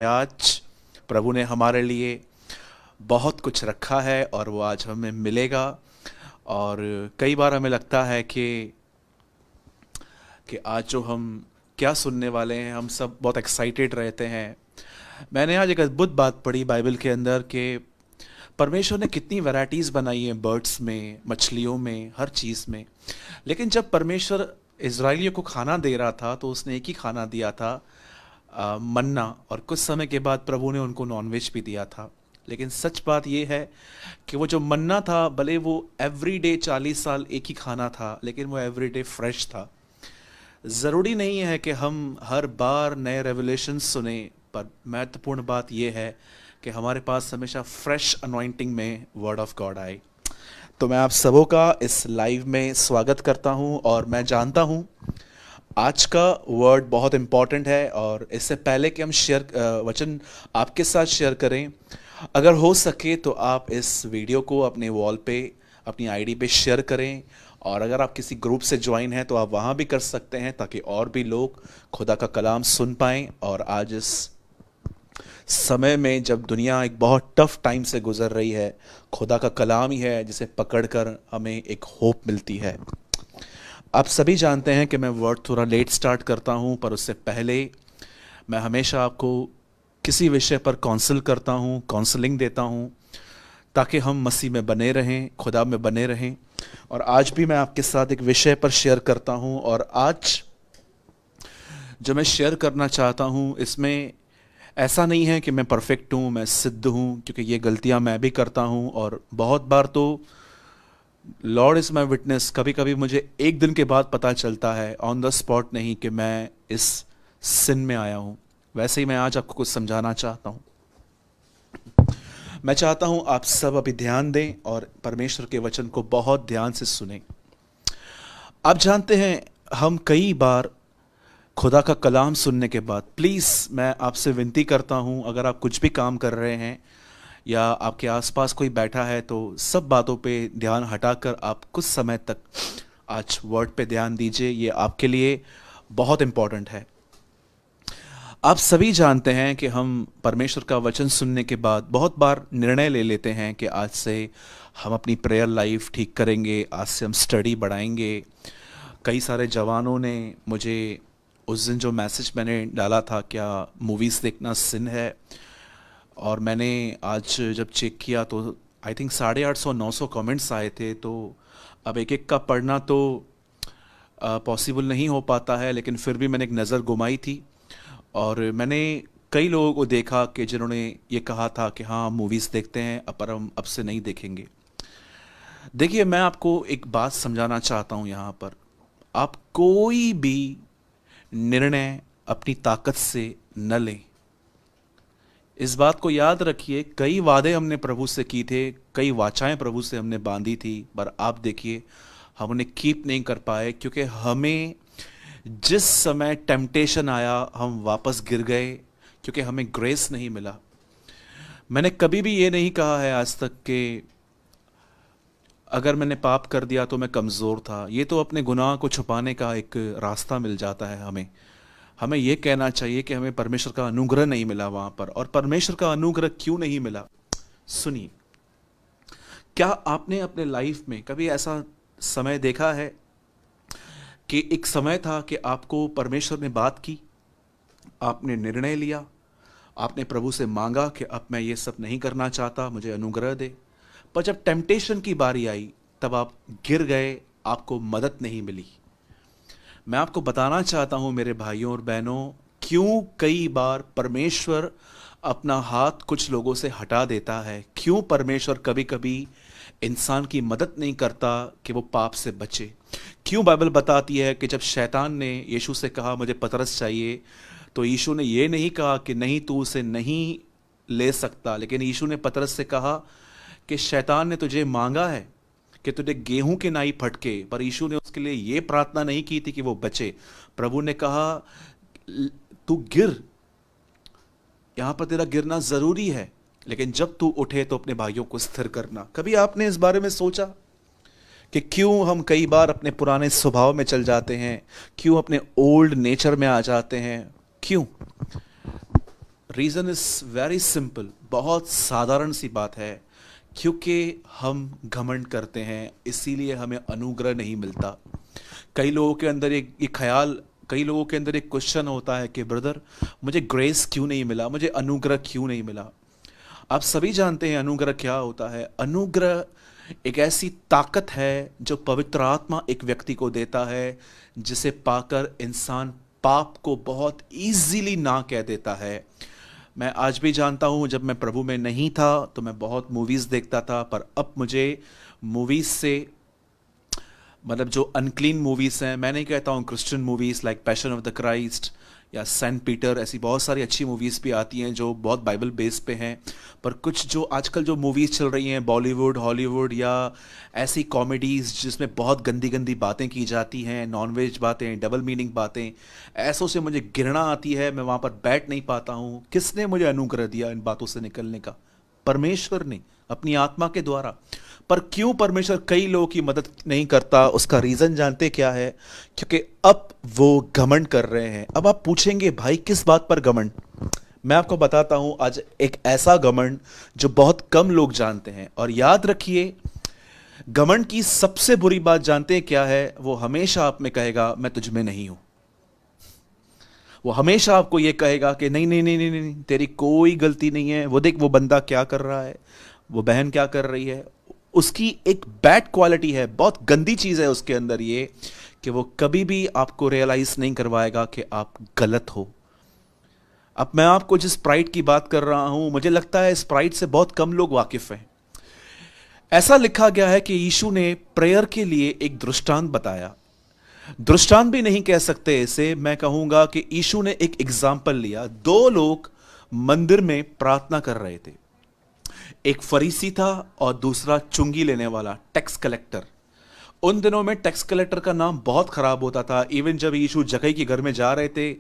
आज प्रभु ने हमारे लिए बहुत कुछ रखा है और वो आज हमें मिलेगा। और कई बार हमें लगता है कि आज जो हम क्या सुनने वाले हैं, हम सब बहुत एक्साइटेड रहते हैं। मैंने आज एक अद्भुत बात पढ़ी बाइबल के अंदर कि परमेश्वर ने कितनी वैरायटीज़ बनाई हैं, बर्ड्स में, मछलियों में, हर चीज़ में। लेकिन जब परमेश्वर इज़राइलियों को खाना दे रहा था तो उसने एक ही खाना दिया था, मन्ना। और कुछ समय के बाद प्रभु ने उनको नॉनवेज भी दिया था। लेकिन सच बात यह है कि वो जो मन्ना था, भले वो एवरीडे 40 साल एक ही खाना था, लेकिन वो एवरीडे फ्रेश था। ज़रूरी नहीं है कि हम हर बार नए रेवलेशन सुने, पर महत्वपूर्ण बात यह है कि हमारे पास हमेशा फ्रेश अनॉइंटिंग में वर्ड ऑफ गॉड आए। तो मैं आप सबों का इस लाइव में स्वागत करता हूं और मैं जानता हूं आज का वर्ड बहुत इम्पॉर्टेंट है। और इससे पहले कि हम वचन आपके साथ शेयर करें, अगर हो सके तो आप इस वीडियो को अपने वॉल पे, अपनी आईडी पे शेयर करें। और अगर आप किसी ग्रुप से ज्वाइन हैं तो आप वहाँ भी कर सकते हैं, ताकि और भी लोग खुदा का कलाम सुन पाएं। और आज इस समय में जब दुनिया एक बहुत टफ टाइम से गुजर रही है, खुदा का कलाम ही है जिसे पकड़कर हमें एक होप मिलती है। आप सभी जानते हैं कि मैं वर्ड थोड़ा लेट स्टार्ट करता हूं, पर उससे पहले मैं हमेशा आपको किसी विषय पर काउंसिल करता हूं, काउंसलिंग देता हूं, ताकि हम मसीह में बने रहें, खुदा में बने रहें। और आज भी मैं आपके साथ एक विषय पर शेयर करता हूं। और आज जो मैं शेयर करना चाहता हूं, इसमें ऐसा नहीं है कि मैं परफेक्ट हूं, मैं सिद्ध हूं, क्योंकि ये गलतियां मैं भी करता हूं। और बहुत बार तो लॉर्ड इज़ माई विटनेस, कभी कभी मुझे एक दिन के बाद पता चलता है, ऑन द स्पॉट नहीं, कि मैं इस सिन में आया हूं। वैसे ही मैं आज आपको कुछ समझाना चाहता हूं। मैं चाहता हूं आप सब अभी ध्यान दें और परमेश्वर के वचन को बहुत ध्यान से सुनें। आप जानते हैं, हम कई बार खुदा का कलाम सुनने के बाद, प्लीज़ मैं आपसे विनती करता हूं, अगर आप कुछ भी काम कर रहे हैं या आपके आसपास कोई बैठा है, तो सब बातों पे ध्यान हटाकर आप कुछ समय तक आज वर्ड पे ध्यान दीजिए। ये आपके लिए बहुत इम्पॉर्टेंट है। आप सभी जानते हैं कि हम परमेश्वर का वचन सुनने के बाद बहुत बार निर्णय ले लेते हैं कि आज से हम अपनी प्रेयर लाइफ ठीक करेंगे, आज से हम स्टडी बढ़ाएंगे। कई सारे जवानों ने मुझे उस दिन जो मैसेज मैंने डाला था, क्या मूवीज़ देखना सिन है, और मैंने आज जब चेक किया तो आई थिंक 850-900 कमेंट्स आए थे। तो अब एक एक का पढ़ना तो पॉसिबल नहीं हो पाता है, लेकिन फिर भी मैंने एक नज़र घुमाई थी और मैंने कई लोगों को देखा कि जिन्होंने ये कहा था कि हाँ, मूवीज़ देखते हैं, पर हम अब से नहीं देखेंगे। देखिए, मैं आपको एक बात समझाना चाहता हूँ यहाँ पर। आप कोई भी निर्णय अपनी ताकत से न लें। इस बात को याद रखिए, कई वादे हमने प्रभु से की थे, कई वाचाएं प्रभु से हमने बांधी थी, पर आप देखिए हम उन्हें कीप नहीं कर पाए, क्योंकि हमें जिस समय टेम्पटेशन आया हम वापस गिर गए, क्योंकि हमें ग्रेस नहीं मिला। मैंने कभी भी ये नहीं कहा है आज तक कि अगर मैंने पाप कर दिया तो मैं कमज़ोर था। ये तो अपने गुनाह को छुपाने का एक रास्ता मिल जाता है हमें। हमें यह कहना चाहिए कि हमें परमेश्वर का अनुग्रह नहीं मिला वहां पर। और परमेश्वर का अनुग्रह क्यों नहीं मिला, सुनिए। क्या आपने अपने लाइफ में कभी ऐसा समय देखा है कि एक समय था कि आपको परमेश्वर ने बात की, आपने निर्णय लिया, आपने प्रभु से मांगा कि अब मैं ये सब नहीं करना चाहता, मुझे अनुग्रह दे, पर जब टेम्पटेशन की बारी आई तब आप गिर गए, आपको मदद नहीं मिली। मैं आपको बताना चाहता हूं मेरे भाइयों और बहनों, क्यों कई बार परमेश्वर अपना हाथ कुछ लोगों से हटा देता है, क्यों परमेश्वर कभी कभी इंसान की मदद नहीं करता कि वो पाप से बचे। क्यों बाइबल बताती है कि जब शैतान ने यीशु से कहा मुझे पतरस चाहिए, तो यीशु ने ये नहीं कहा कि नहीं तू उसे नहीं ले सकता, लेकिन यीशु ने पतरस से कहा कि शैतान ने तुझे मांगा है कि तुझे गेहूं के नाई फटके, पर यीशु ने उसके लिए ये प्रार्थना नहीं की थी कि वो बचे। प्रभु ने कहा तू गिर, यहां पर तेरा गिरना जरूरी है, लेकिन जब तू उठे तो अपने भाइयों को स्थिर करना। कभी आपने इस बारे में सोचा कि क्यों हम कई बार अपने पुराने स्वभाव में चल जाते हैं, क्यों अपने ओल्ड नेचर में आ जाते हैं? क्यों? रीज़न इज़ वेरी सिंपल, बहुत साधारण सी बात है। क्योंकि हम घमंड करते हैं, इसीलिए हमें अनुग्रह नहीं मिलता। कई लोगों के अंदर एक ख्याल, कई लोगों के अंदर एक क्वेश्चन होता है कि ब्रदर, मुझे ग्रेस क्यों नहीं मिला, मुझे अनुग्रह क्यों नहीं मिला। आप सभी जानते हैं अनुग्रह क्या होता है। अनुग्रह एक ऐसी ताकत है जो पवित्र आत्मा एक व्यक्ति को देता है, जिसे पाकर इंसान पाप को बहुत इजीली ना कह देता है। मैं आज भी जानता हूँ, जब मैं प्रभु में नहीं था तो मैं बहुत मूवीज़ देखता था, पर अब मुझे मूवीज़ से, मतलब जो अनक्लीन मूवीज़ हैं, मैं नहीं कहता हूँ Christian movies like passion of the Christ या सेंट पीटर, ऐसी बहुत सारी अच्छी मूवीज़ भी आती हैं जो बहुत बाइबल बेस पे हैं, पर कुछ जो आजकल जो मूवीज़ चल रही हैं बॉलीवुड, हॉलीवुड, या ऐसी कॉमेडीज़ जिसमें बहुत गंदी गंदी बातें की जाती हैं, नॉनवेज बातें, डबल मीनिंग बातें, ऐसों से मुझे घृणा आती है। मैं वहाँ पर बैठ नहीं पाता हूँ। किसने मुझे अनुग्रह दिया इन बातों से निकलने का? परमेश्वर ने, अपनी आत्मा के द्वारा। पर क्यों परमेश्वर कई लोगों की मदद नहीं करता, उसका रीज़न जानते क्या है? क्योंकि अब वो घमंड कर रहे हैं। अब आप पूछेंगे भाई किस बात पर घमंड? मैं आपको बताता हूं आज एक ऐसा घमंड जो बहुत कम लोग जानते हैं। और याद रखिए, घमंड की सबसे बुरी बात जानते हैं क्या है? वो हमेशा आप में कहेगा मैं तुझ में नहीं हूं। वो हमेशा आपको ये कहेगा कि नहीं नहीं नहीं नहीं नहीं, तेरी कोई गलती नहीं है। वो देख, वो बंदा क्या कर रहा है, वो बहन क्या कर रही है। उसकी एक बैड क्वालिटी है, बहुत गंदी चीज़ है उसके अंदर ये, कि वो कभी भी आपको रियलाइज नहीं करवाएगा कि आप गलत हो। अब मैं आपको जिस प्राइड की बात कर रहा हूं, मुझे लगता है इस प्राइड से बहुत कम लोग वाकिफ हैं। ऐसा लिखा गया है कि यीशु ने प्रेयर के लिए एक दृष्टांत बताया। दृष्टांत भी नहीं कह सकते इसे, मैं कहूंगा कि यीशु ने एक एग्जाम्पल लिया। दो लोग मंदिर में प्रार्थना कर रहे थे, एक फरीसी था और दूसरा चुंगी लेने वाला, टैक्स कलेक्टर। उन दिनों में टैक्स कलेक्टर का नाम बहुत खराब होता था। इवन जब यीशु जक्कई के घर में जा रहे थे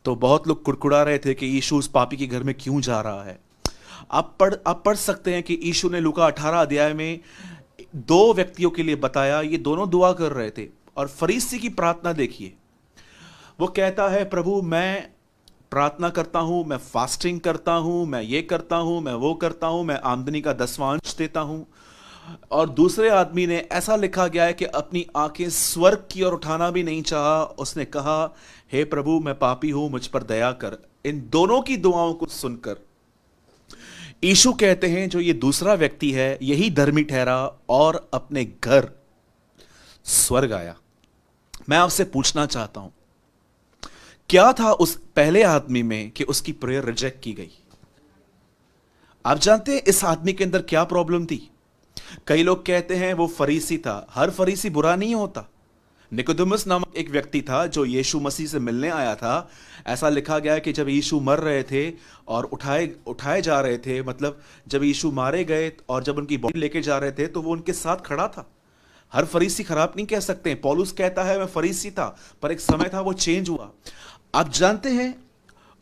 तो बहुत लोग कुड़कुड़ा रहे थे कि यीशु उस पापी के घर में क्यों जा रहा है। आप पढ़ सकते हैं कि यीशु ने लूका 18 अध्याय में दो व्यक्तियों के लिए बताया, ये दोनों दुआ कर रहे थे। और फरीसी की प्रार्थना देखिए, वो कहता है प्रभु मैं प्रार्थना करता हूं, मैं फास्टिंग करता हूं, मैं ये करता हूं, मैं वो करता हूं, मैं आमदनी का 10वां देता हूं। और दूसरे आदमी ने, ऐसा लिखा गया है कि अपनी आंखें स्वर्ग की ओर उठाना भी नहीं चाहा, उसने कहा हे प्रभु मैं पापी हूं, मुझ पर दया कर। इन दोनों की दुआओं को सुनकर यीशु कहते हैं जो ये दूसरा व्यक्ति है यही धर्मी ठहरा और अपने घर स्वर्ग आया। मैं आपसे पूछना चाहता हूं, क्या था उस पहले आदमी में कि उसकी प्रेयर रिजेक्ट की गई? आप जानते हैं इस आदमी के अंदर क्या प्रॉब्लम थी? कई लोग कहते हैं वो फरीसी था। हर फरीसी बुरा नहीं होता। निकोदेमुस नामक एक व्यक्ति था जो यीशु मसीह से मिलने आया था। ऐसा लिखा गया है कि जब यीशु मर रहे थे और उठाए जा रहे थे, मतलब जब यीशु मारे गए और जब उनकी बॉडी लेके जा रहे थे, तो वो उनके साथ खड़ा था। हर फरीसी खराब नहीं कह सकते। पौलुस कहता है मैं फरीसी था, पर एक समय था वो चेंज हुआ। आप जानते हैं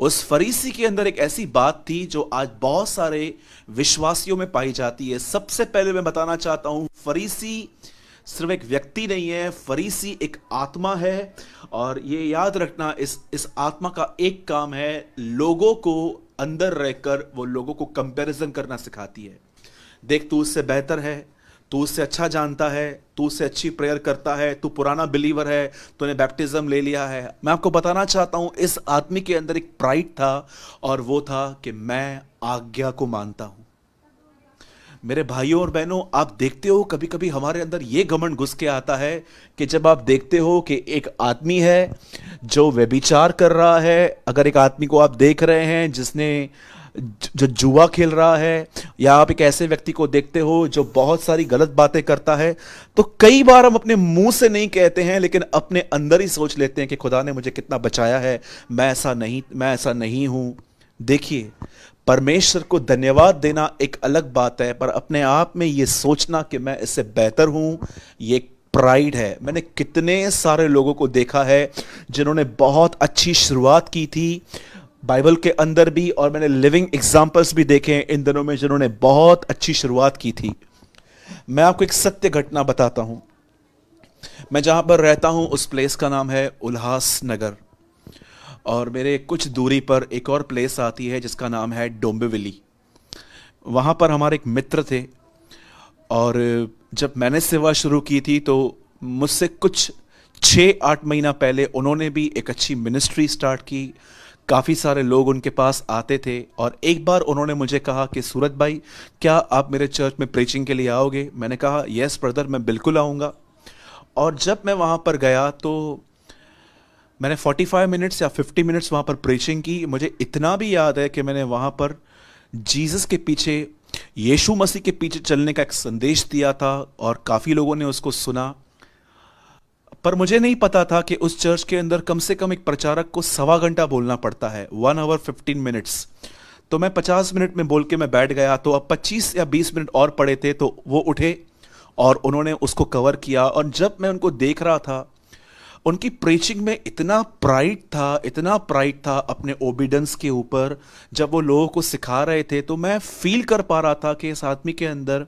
उस फरीसी के अंदर एक ऐसी बात थी जो आज बहुत सारे विश्वासियों में पाई जाती है। सबसे पहले मैं बताना चाहता हूं, फरीसी सिर्फ एक व्यक्ति नहीं है, फरीसी एक आत्मा है। और ये याद रखना, इस आत्मा का एक काम है, लोगों को अंदर रहकर वो लोगों को कंपैरिजन करना सिखाती है। देख तू उससे बेहतर है, तू उससे अच्छा जानता है, तू उससे अच्छी प्रेयर करता है, तू पुराना बिलीवर है, तूने बैप्टिज्म ले लिया है। मैं आपको बताना चाहता हूं इस आदमी के अंदर एक प्राइड था, और वो था कि मैं आज्ञा को मानता हूं। मेरे भाइयों और बहनों, आप देखते हो कभी कभी हमारे अंदर ये घमंड घुस के आता है कि जब आप देखते हो कि एक आदमी है जो व्यभिचार कर रहा है, अगर एक आदमी को आप देख रहे हैं जिसने जो जुआ खेल रहा है, या आप एक ऐसे व्यक्ति को देखते हो जो बहुत सारी गलत बातें करता है, तो कई बार हम अपने मुंह से नहीं कहते हैं, लेकिन अपने अंदर ही सोच लेते हैं कि खुदा ने मुझे कितना बचाया है, मैं ऐसा नहीं हूं। देखिए, परमेश्वर को धन्यवाद देना एक अलग बात है, पर अपने आप में यह सोचना कि मैं इससे बेहतर हूं, ये प्राइड है। मैंने कितने सारे लोगों को देखा है जिन्होंने बहुत अच्छी शुरुआत की थी बाइबल के अंदर भी, और मैंने लिविंग एग्जाम्पल्स भी देखे हैं इन दिनों में जिन्होंने बहुत अच्छी शुरुआत की थी। मैं आपको एक सत्य घटना बताता हूं। मैं जहां पर रहता हूं उस प्लेस का नाम है उल्लास नगर। और मेरे कुछ दूरी पर एक और प्लेस आती है जिसका नाम है डोंबिवली। वहाँ पर हमारे एक मित्र थे, और जब मैंने सेवा शुरू की थी तो मुझसे कुछ 6-8 महीना पहले उन्होंने भी एक अच्छी मिनिस्ट्री स्टार्ट की। काफ़ी सारे लोग उनके पास आते थे, और एक बार उन्होंने मुझे कहा कि सूरज भाई, क्या आप मेरे चर्च में प्रीचिंग के लिए आओगे? मैंने कहा यस ब्रदर, मैं बिल्कुल आऊँगा। और जब मैं वहाँ पर गया तो मैंने 45 मिनट्स या 50 मिनट्स वहाँ पर प्रीचिंग की। मुझे इतना भी याद है कि मैंने वहाँ पर जीसस के पीछे, यीशु मसीह के पीछे चलने का एक संदेश दिया था, और काफ़ी लोगों ने उसको सुना। पर मुझे नहीं पता था कि उस चर्च के अंदर कम से कम एक प्रचारक को 1.25 घंटा बोलना पड़ता है, 1 आवर 15 मिनट्स। तो मैं 50 मिनट में बोल के मैं बैठ गया, तो अब 25 या 20 मिनट और पड़े थे, तो वो उठे और उन्होंने उसको कवर किया। और जब मैं उनको देख रहा था, उनकी प्रीचिंग में इतना प्राइड था, इतना प्राइड था अपने ओबीडेंस के ऊपर। जब वो लोगों को सिखा रहे थे तो मैं फील कर पा रहा था कि इस आदमी के अंदर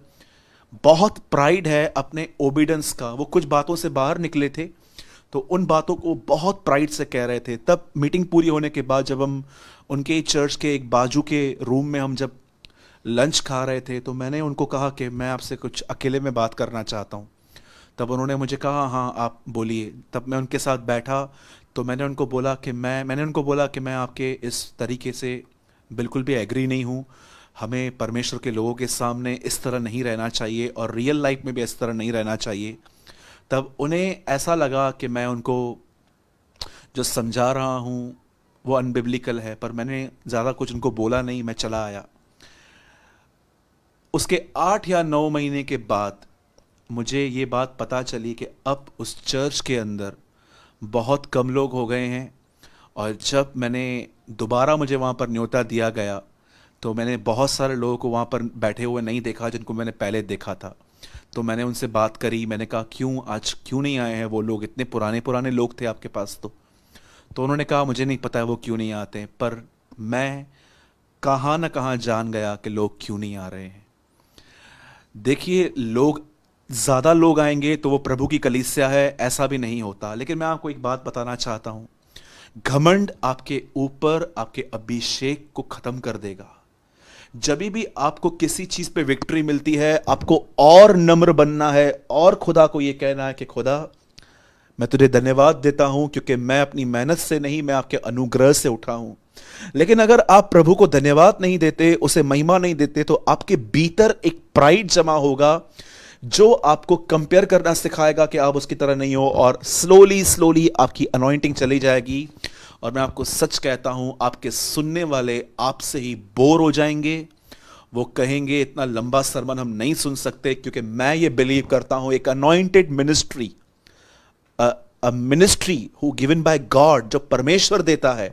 बहुत प्राइड है अपने ओबीडेंस का। वो कुछ बातों से बाहर निकले थे तो उन बातों को बहुत प्राइड से कह रहे थे। तब मीटिंग पूरी होने के बाद जब हम उनके चर्च के एक बाजू के रूम में हम जब लंच खा रहे थे, तो मैंने उनको कहा कि मैं आपसे कुछ अकेले में बात करना चाहता हूँ। तब उन्होंने मुझे कहा हाँ आप बोलिए। तब मैं उनके साथ बैठा तो मैंने उनको बोला कि मैं आपके इस तरीके से बिल्कुल भी एग्री नहीं हूँ। हमें परमेश्वर के लोगों के सामने इस तरह नहीं रहना चाहिए, और रियल लाइफ में भी इस तरह नहीं रहना चाहिए। तब उन्हें ऐसा लगा कि मैं उनको जो समझा रहा हूँ वो अनबिब्लिकल है, पर मैंने ज़्यादा कुछ उनको बोला नहीं, मैं चला आया। उसके 8 या 9 महीने के बाद मुझे ये बात पता चली कि अब उस चर्च के अंदर बहुत कम लोग हो गए हैं। और जब मैंने दोबारा मुझे वहाँ पर न्योता दिया गया तो मैंने बहुत सारे लोगों को वहाँ पर बैठे हुए नहीं देखा जिनको मैंने पहले देखा था। तो मैंने उनसे बात करी, मैंने कहा आज क्यों नहीं आए हैं वो लोग? इतने पुराने पुराने लोग थे आपके पास। तो उन्होंने कहा मुझे नहीं पता है वो क्यों नहीं आते हैं, पर मैं कहाँ ना कहाँ जान गया कि लोग क्यों नहीं आ रहे हैं। देखिए, ज़्यादा लोग आएंगे तो वो प्रभु की कलीसिया है, ऐसा भी नहीं होता। लेकिन मैं आपको एक बात बताना चाहता हूँ, घमंड आपके ऊपर आपके अभिषेक को खत्म कर देगा। जब भी आपको किसी चीज पे विक्ट्री मिलती है, आपको और नम्र बनना है और खुदा को यह कहना है कि खुदा मैं तुझे धन्यवाद देता हूं क्योंकि मैं अपनी मेहनत से नहीं, मैं आपके अनुग्रह से उठा हूं। लेकिन अगर आप प्रभु को धन्यवाद नहीं देते, उसे महिमा नहीं देते, तो आपके भीतर एक प्राइड जमा होगा जो आपको कंपेयर करना सिखाएगा कि आप उसकी तरह नहीं हो, और स्लोली स्लोली आपकी अनॉइंटिंग चली जाएगी। और मैं आपको सच कहता हूं, आपके सुनने वाले आपसे ही बोर हो जाएंगे। वो कहेंगे इतना लंबा सरमन हम नहीं सुन सकते, क्योंकि मैं ये बिलीव करता हूं एक anointed ministry, a ministry who given by God, जो परमेश्वर देता है,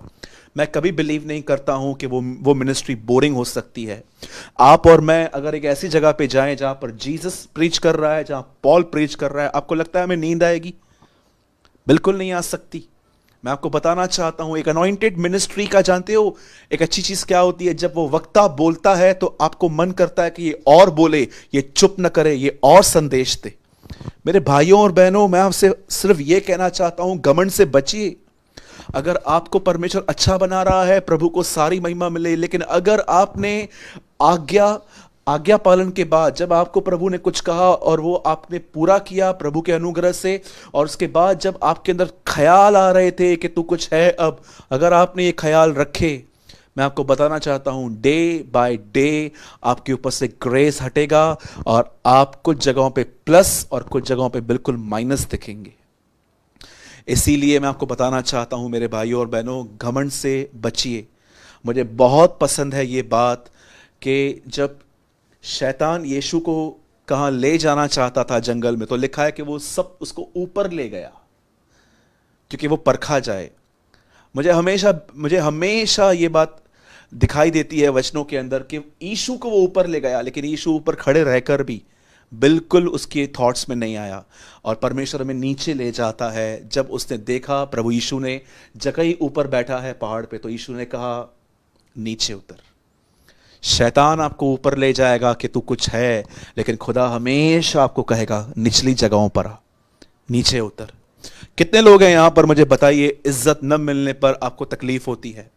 मैं कभी बिलीव नहीं करता हूं कि वो मिनिस्ट्री बोरिंग हो सकती है। आप और मैं अगर एक ऐसी जगह पे जाएं जहां पर जीसस प्रीच कर रहा है, जहां पॉल प्रीच कर रहा है, आपको लगता है हमें नींद आएगी? बिल्कुल नहीं आ सकती। मैं आपको बताना चाहता हूं, एक अनॉइंटेड मिनिस्ट्री का जानते हो एक अच्छी चीज क्या होती है? जब वो वक्ता बोलता है तो आपको मन करता है कि ये और बोले, ये चुप न करे, ये और संदेश दे। मेरे भाइयों और बहनों, मैं आपसे सिर्फ ये कहना चाहता हूं, घमंड से बचिए। अगर आपको परमेश्वर अच्छा बना रहा है, प्रभु को सारी महिमा मिले। लेकिन अगर आपने आज्ञा पालन के बाद, जब आपको प्रभु ने कुछ कहा और वो आपने पूरा किया प्रभु के अनुग्रह से, और उसके बाद जब आपके अंदर ख्याल आ रहे थे कि तू कुछ है, अब अगर आपने ये ख्याल रखे, मैं आपको बताना चाहता हूं, डे बाय डे आपके ऊपर से ग्रेस हटेगा और आप कुछ जगहों पे प्लस और कुछ जगहों पे बिल्कुल माइनस दिखेंगे। इसीलिए मैं आपको बताना चाहता हूं मेरे भाइयों और बहनों, घमंड से बचिए। मुझे बहुत पसंद है ये बात कि जब शैतान यीशु को कहाँ ले जाना चाहता था जंगल में, तो लिखा है कि वो सब उसको ऊपर ले गया क्योंकि वो परखा जाए। मुझे हमेशा ये बात दिखाई देती है वचनों के अंदर कि यीशु को वो ऊपर ले गया, लेकिन यीशु ऊपर खड़े रहकर भी बिल्कुल उसके थॉट्स में नहीं आया, और परमेश्वर में नीचे ले जाता है। जब उसने देखा प्रभु यीशु ने जगह ही ऊपर बैठा है पहाड़ पे, तो यीशु ने कहा नीचे उतर। शैतान आपको ऊपर ले जाएगा कि तू कुछ है, लेकिन खुदा हमेशा आपको कहेगा निचली जगहों पर आ, नीचे उतर। कितने लोग हैं यहां पर, मुझे बताइए, इज्जत न मिलने पर आपको तकलीफ होती है?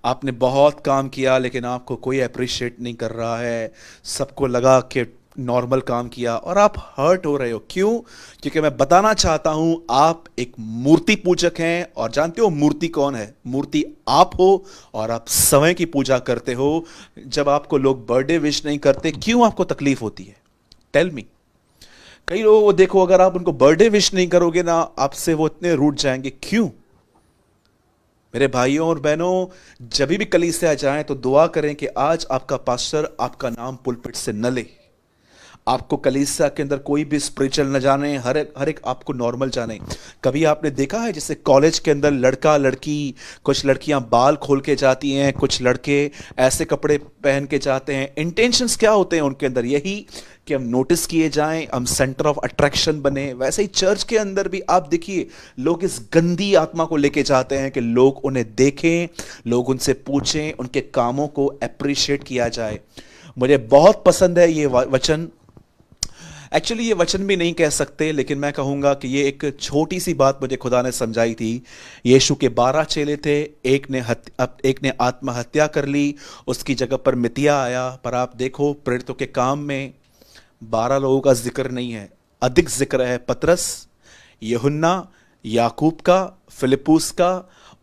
आपने बहुत काम किया लेकिन आपको कोई अप्रिशिएट नहीं कर रहा है, सबको लगा कि नॉर्मल काम किया और आप हर्ट हो रहे हो। क्यों? क्योंकि मैं बताना चाहता हूं आप एक मूर्ति पूजक हैं, और जानते हो मूर्ति कौन है? मूर्ति आप हो, और आप समय की पूजा करते हो। जब आपको लोग बर्थडे विश नहीं करते, क्यों आपको तकलीफ होती है? Tell me. कई लोगों को देखो, अगर आप उनको बर्थडे विश नहीं करोगे ना, आपसे वो इतने रूठ जाएंगे। क्यों? मेरे भाइयों और बहनों, जब भी कलीसिया जाएं तो दुआ करें कि आज आपका पास्टर आपका नाम पुलपिट से न ले, आपको कलीसिया के अंदर कोई भी स्पिरिचुअल न जाने, हर एक आपको नॉर्मल जाने। कभी आपने देखा है जैसे कॉलेज के अंदर लड़का लड़की, कुछ लड़कियां बाल खोल के जाती हैं, कुछ लड़के ऐसे कपड़े पहन के जाते हैं। इंटेंशंस क्या होते हैं उनके अंदर? यही कि हम नोटिस किए जाएं, हम सेंटर ऑफ अट्रैक्शन बने। वैसे ही चर्च के अंदर भी आप देखिए, लोग इस गंदी आत्मा को लेके जाते हैं कि लोग उन्हें देखें, लोग उनसे पूछें, उनके कामों को अप्रिशिएट किया जाए। मुझे बहुत पसंद है ये वचन। एक्चुअली ये वचन भी नहीं कह सकते, लेकिन मैं कहूंगा कि ये एक छोटी सी बात मुझे खुदा ने समझाई थी। यीशु के 12 चेले थे, एक ने आत्महत्या कर ली, उसकी जगह पर मितिया आया। पर आप देखो प्रेरितों के काम में 12 लोगों का जिक्र नहीं है, अधिक जिक्र है पतरस, यूहन्ना, याकूब का, फिलिप्पुस का।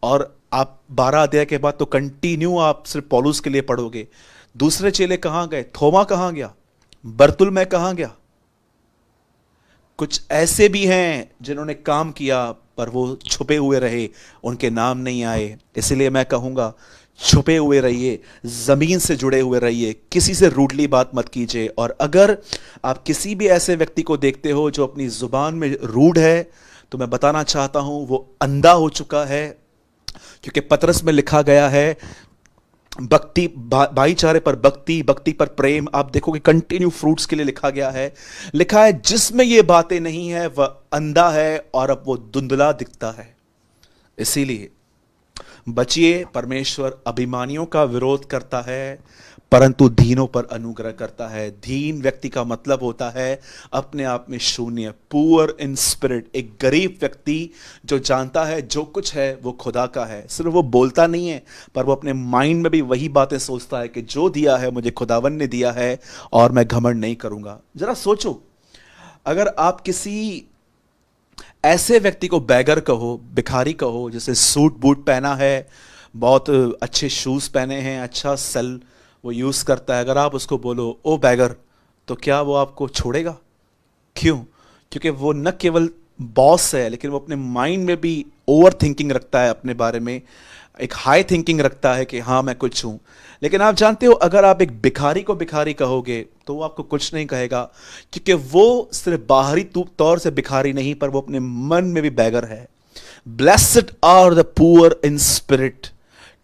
और आप 12 अध्याय के बाद तो कंटिन्यू आप सिर्फ पौलुस के लिए पढ़ोगे। दूसरे चेले कहां गए? थोमा कहां गया? बरतुल्मै कहां गया? कुछ ऐसे भी हैं जिन्होंने काम किया पर वो छुपे हुए रहे, उनके नाम नहीं आए। इसलिए मैं कहूंगा छुपे हुए रहिए, जमीन से जुड़े हुए रहिए, किसी से रूडली बात मत कीजिए। और अगर आप किसी भी ऐसे व्यक्ति को देखते हो जो अपनी जुबान में रूड है, तो मैं बताना चाहता हूं वो अंधा हो चुका है। क्योंकि पतरस में लिखा गया है भक्ति, भाईचारे पर भक्ति, भक्ति पर प्रेम। आप देखोगे कंटिन्यू फ्रूट्स के लिए लिखा गया है। लिखा है जिसमें ये बातें नहीं है वह अंधा है और अब वो धुंधला दिखता है। इसीलिए बचिए। परमेश्वर अभिमानियों का विरोध करता है परंतु दीनों पर अनुग्रह करता है। दीन व्यक्ति का मतलब होता है अपने आप में शून्य, पुअर इन स्पिरिट। एक गरीब व्यक्ति जो जानता है जो कुछ है वो खुदा का है। सिर्फ वो बोलता नहीं है, पर वो अपने माइंड में भी वही बातें सोचता है कि जो दिया है मुझे खुदावन ने दिया है और मैं घमंड नहीं करूंगा। जरा सोचो, अगर आप किसी ऐसे व्यक्ति को बैगर कहो, भिखारी कहो, जैसे सूट बूट पहना है, बहुत अच्छे शूज पहने हैं, अच्छा सेल वो यूज करता है, अगर आप उसको बोलो ओ बैगर, तो क्या वो आपको छोड़ेगा? क्यों? क्योंकि वो न केवल बॉस है, लेकिन वो अपने माइंड में भी ओवर थिंकिंग रखता है, अपने बारे में एक हाई थिंकिंग रखता है कि हाँ मैं कुछ हूं। लेकिन आप जानते हो, अगर आप एक भिखारी को भिखारी कहोगे तो वो आपको कुछ नहीं कहेगा, क्योंकि वो सिर्फ बाहरी तौर से भिखारी नहीं, पर वो अपने मन में भी बैगर है। Blessed are the poor in spirit.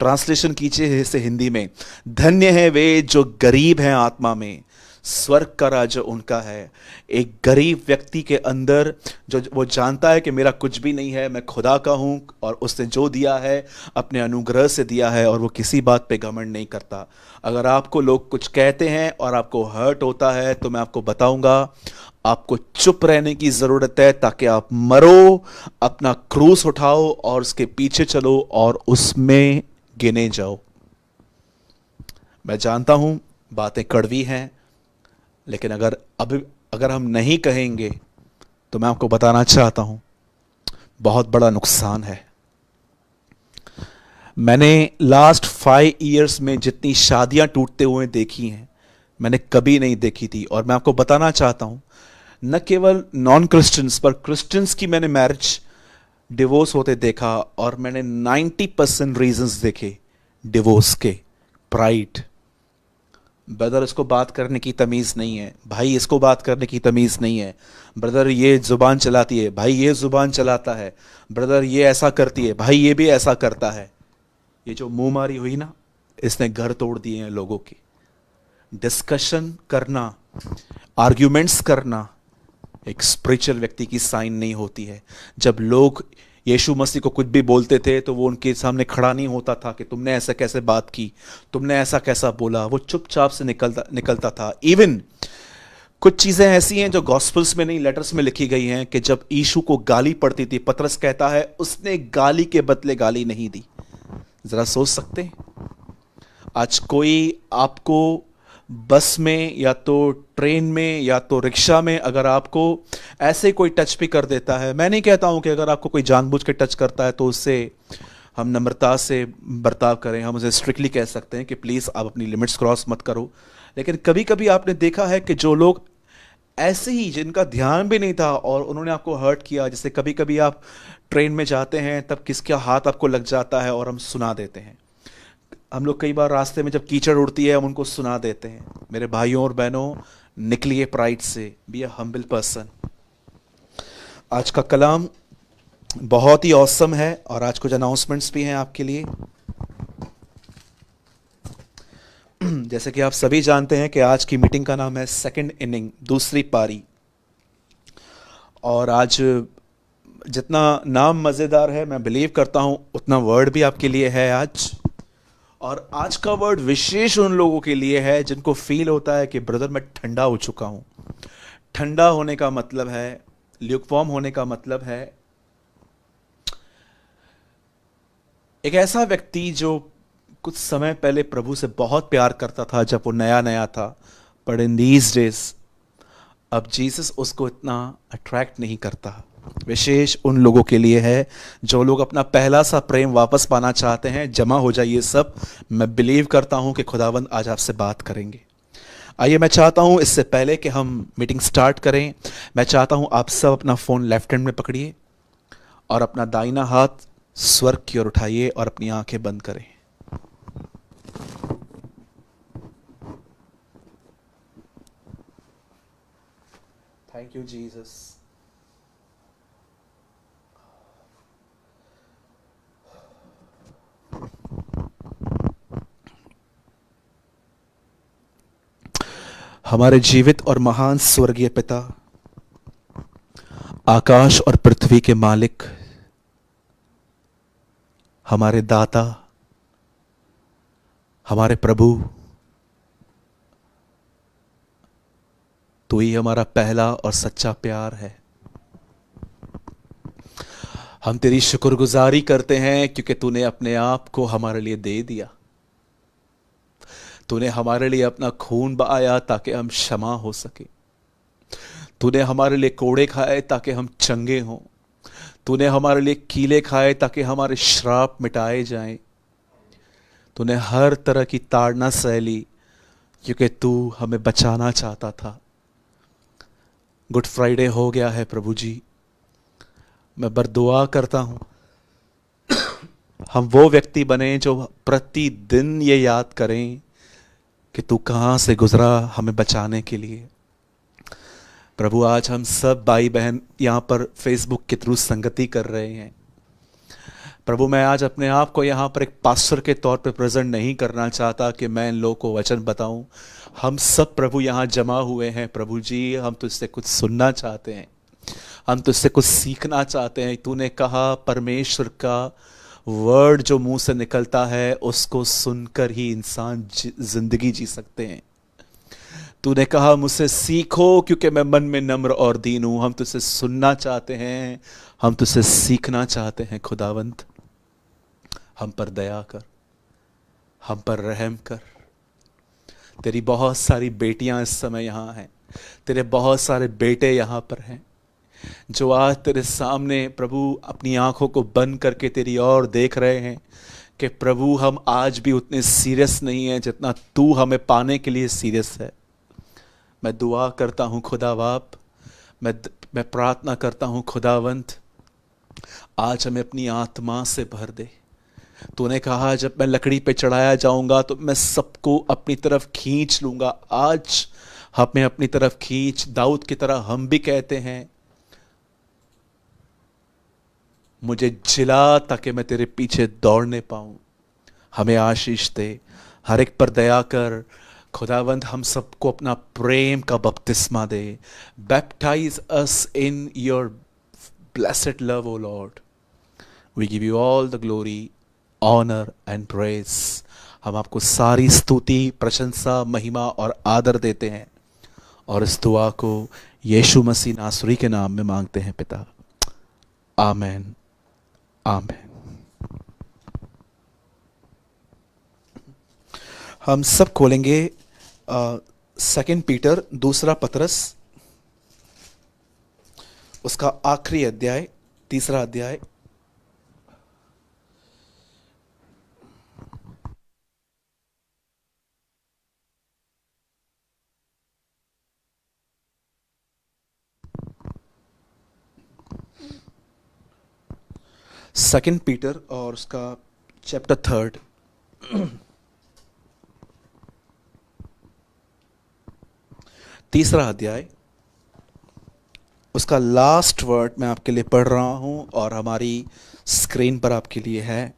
Translation कीजिए इसे हिंदी में, धन्य है वे जो गरीब हैं आत्मा में, स्वर्ग का राज्य उनका है। एक गरीब व्यक्ति के अंदर जो वो जानता है कि मेरा कुछ भी नहीं है, मैं खुदा का हूं और उसने जो दिया है अपने अनुग्रह से दिया है, और वो किसी बात पे घमंड नहीं करता। अगर आपको लोग कुछ कहते हैं और आपको हर्ट होता है, तो मैं आपको बताऊंगा आपको चुप रहने की जरूरत है, ताकि आप मरो, अपना क्रूस उठाओ और उसके पीछे चलो और उसमें गिने जाओ। मैं जानता हूं बातें कड़वी हैं, लेकिन अगर हम नहीं कहेंगे तो मैं आपको बताना चाहता हूं बहुत बड़ा नुकसान है। मैंने लास्ट 5 इयर्स में जितनी शादियां टूटते हुए देखी हैं, मैंने कभी नहीं देखी थी। और मैं आपको बताना चाहता हूं, न केवल नॉन क्रिश्चियंस पर क्रिश्चियंस की मैंने मैरिज डिवोर्स होते देखा, और मैंने 90% रीजंस देखे डिवोर्स के। प्राइड, ब्रदर इसको बात करने की तमीज़ नहीं है, भाई इसको बात करने की तमीज़ नहीं है, ब्रदर ये ज़ुबान चलाती है, भाई ये ज़ुबान चलाता है, ब्रदर ये ऐसा करती है, भाई ये भी ऐसा करता है। ये जो मुंह मारी हुई ना, इसने घर तोड़ दिए हैं लोगों की। डिस्कशन करना, आर्ग्यूमेंट्स करना एक स्पिरिचुअल व्यक्ति की साइन नहीं होती है। जब लोग यीशु मसीह को कुछ भी बोलते थे तो वो उनके सामने खड़ा नहीं होता था कि तुमने ऐसा कैसे बात की, तुमने ऐसा कैसा बोला। वो चुपचाप से निकलता था। इवन कुछ चीजें ऐसी हैं जो गॉस्पल्स में नहीं, लेटर्स में लिखी गई हैं कि जब यीशु को गाली पड़ती थी, पतरस कहता है उसने गाली के बदले गाली नहीं दी। जरा सोच सकते हैं, आज कोई आपको बस में या तो ट्रेन में या तो रिक्शा में अगर आपको ऐसे कोई टच भी कर देता है, मैं नहीं कहता हूं कि अगर आपको कोई जानबूझ के टच करता है तो उससे हम नम्रता से बर्ताव करें, हम उसे स्ट्रिक्टली कह सकते हैं कि प्लीज़ आप अपनी लिमिट्स क्रॉस मत करो। लेकिन कभी कभी आपने देखा है कि जो लोग ऐसे ही, जिनका ध्यान भी नहीं था और उन्होंने आपको हर्ट किया, जैसे कभी कभी आप ट्रेन में जाते हैं तब किसका हाथ आपको लग जाता है और हम सुना देते हैं। हम लोग कई बार रास्ते में जब कीचड़ उड़ती है हम उनको सुना देते हैं। मेरे भाइयों और बहनों, निकलिए प्राइड से, बी अ हम्बल पर्सन। आज का कलाम बहुत ही औसम है और आज कुछ अनाउंसमेंट्स भी हैं आपके लिए। जैसे कि आप सभी जानते हैं कि आज की मीटिंग का नाम है सेकंड इनिंग, दूसरी पारी। और आज जितना नाम मज़ेदार है, मैं बिलीव करता हूं उतना वर्ड भी आपके लिए है आज। और आज का वर्ड विशेष उन लोगों के लिए है जिनको फील होता है कि ब्रदर मैं ठंडा हो चुका हूं। ठंडा होने का मतलब है, ल्यूकवार्म होने का मतलब है एक ऐसा व्यक्ति जो कुछ समय पहले प्रभु से बहुत प्यार करता था जब वो नया नया था, बट इन दीज डेज अब जीसस उसको इतना अट्रैक्ट नहीं करता। विशेष उन लोगों के लिए है जो लोग अपना पहला सा प्रेम वापस पाना चाहते हैं। जमा हो जाइए सब, मैं बिलीव करता हूं कि खुदावंद आज आपसे बात करेंगे। आइए, मैं चाहता हूं इससे पहले कि हम मीटिंग स्टार्ट करें, मैं चाहता हूं आप सब अपना फ़ोन लेफ्ट हैंड में पकड़िए और अपना दाहिना हाथ स्वर्ग की ओर उठाइए और अपनी आंखें बंद करें। Thank you Jesus. हमारे जीवित और महान स्वर्गीय पिता, आकाश और पृथ्वी के मालिक, हमारे दाता, हमारे प्रभु, तू ही हमारा पहला और सच्चा प्यार है। हम तेरी शुक्रगुजारी करते हैं क्योंकि तूने अपने आप को हमारे लिए दे दिया। तूने हमारे लिए अपना खून बहाया ताकि हम क्षमा हो सके। तूने हमारे लिए कोड़े खाए ताकि हम चंगे हों। तूने हमारे लिए कीले खाए ताकि हमारे श्राप मिटाए जाएं। तूने हर तरह की ताड़ना सह ली क्योंकि तू हमें बचाना चाहता था। गुड फ्राइडे हो गया है प्रभु जी, मैं बरदुआ करता हूं हम वो व्यक्ति बने जो प्रतिदिन ये याद करें कि तू कहां से गुजरा हमें बचाने के लिए। प्रभु, आज हम सब भाई बहन यहाँ पर फेसबुक के थ्रू संगति कर रहे हैं। प्रभु, मैं आज अपने आप को यहाँ पर एक पास्टर के तौर पे प्रेजेंट नहीं करना चाहता कि मैं इन लोगों को वचन बताऊं। हम सब प्रभु यहाँ जमा हुए हैं। प्रभु जी, हम तुझसे कुछ सुनना चाहते हैं, हम तुझसे कुछ सीखना चाहते हैं। तूने कहा परमेश्वर का वर्ड जो मुंह से निकलता है उसको सुनकर ही इंसान जिंदगी जी सकते हैं। तूने कहा मुझसे सीखो क्योंकि मैं मन में नम्र और दीन हूं। हम तुझसे सुनना चाहते हैं, हम तुझसे सीखना चाहते हैं। खुदावंत, हम पर दया कर, हम पर रहम कर। तेरी बहुत सारी बेटियां इस समय यहाँ हैं, तेरे बहुत सारे बेटे यहाँ पर हैं जो आज तेरे सामने प्रभु अपनी आंखों को बंद करके तेरी ओर देख रहे हैं कि प्रभु हम आज भी उतने सीरियस नहीं हैं जितना तू हमें पाने के लिए सीरियस है। मैं दुआ करता हूँ खुदा बाप, मैं प्रार्थना करता हूँ खुदावंत, आज हमें अपनी आत्मा से भर दे। तूने कहा जब मैं लकड़ी पे चढ़ाया जाऊंगा तो मैं सबको अपनी तरफ खींच लूंगा। आज हमें अपनी तरफ खींच। दाऊद की तरह हम भी कहते हैं, मुझे जिला ताकि मैं तेरे पीछे दौड़ने पाऊं। हमें आशीष दे, हर एक पर दया कर। खुदावंद, हम सबको अपना प्रेम का बपतिस्मा दे। Baptize us in your blessed love O lord. We give you all the glory, honour and praise. हम आपको सारी स्तुति, प्रशंसा, महिमा और आदर देते हैं और इस दुआ को यीशु मसीह नासरी के नाम में मांगते हैं पिता, आमेन, आमेन। हम सब खोलेंगे 2 पीटर दूसरा पतरस, उसका आखिरी अध्याय, 3 अध्याय। सेकंड पीटर और उसका चैप्टर 3, तीसरा अध्याय, उसका लास्ट वर्ड मैं आपके लिए पढ़ रहा हूं और हमारी स्क्रीन पर आपके लिए है।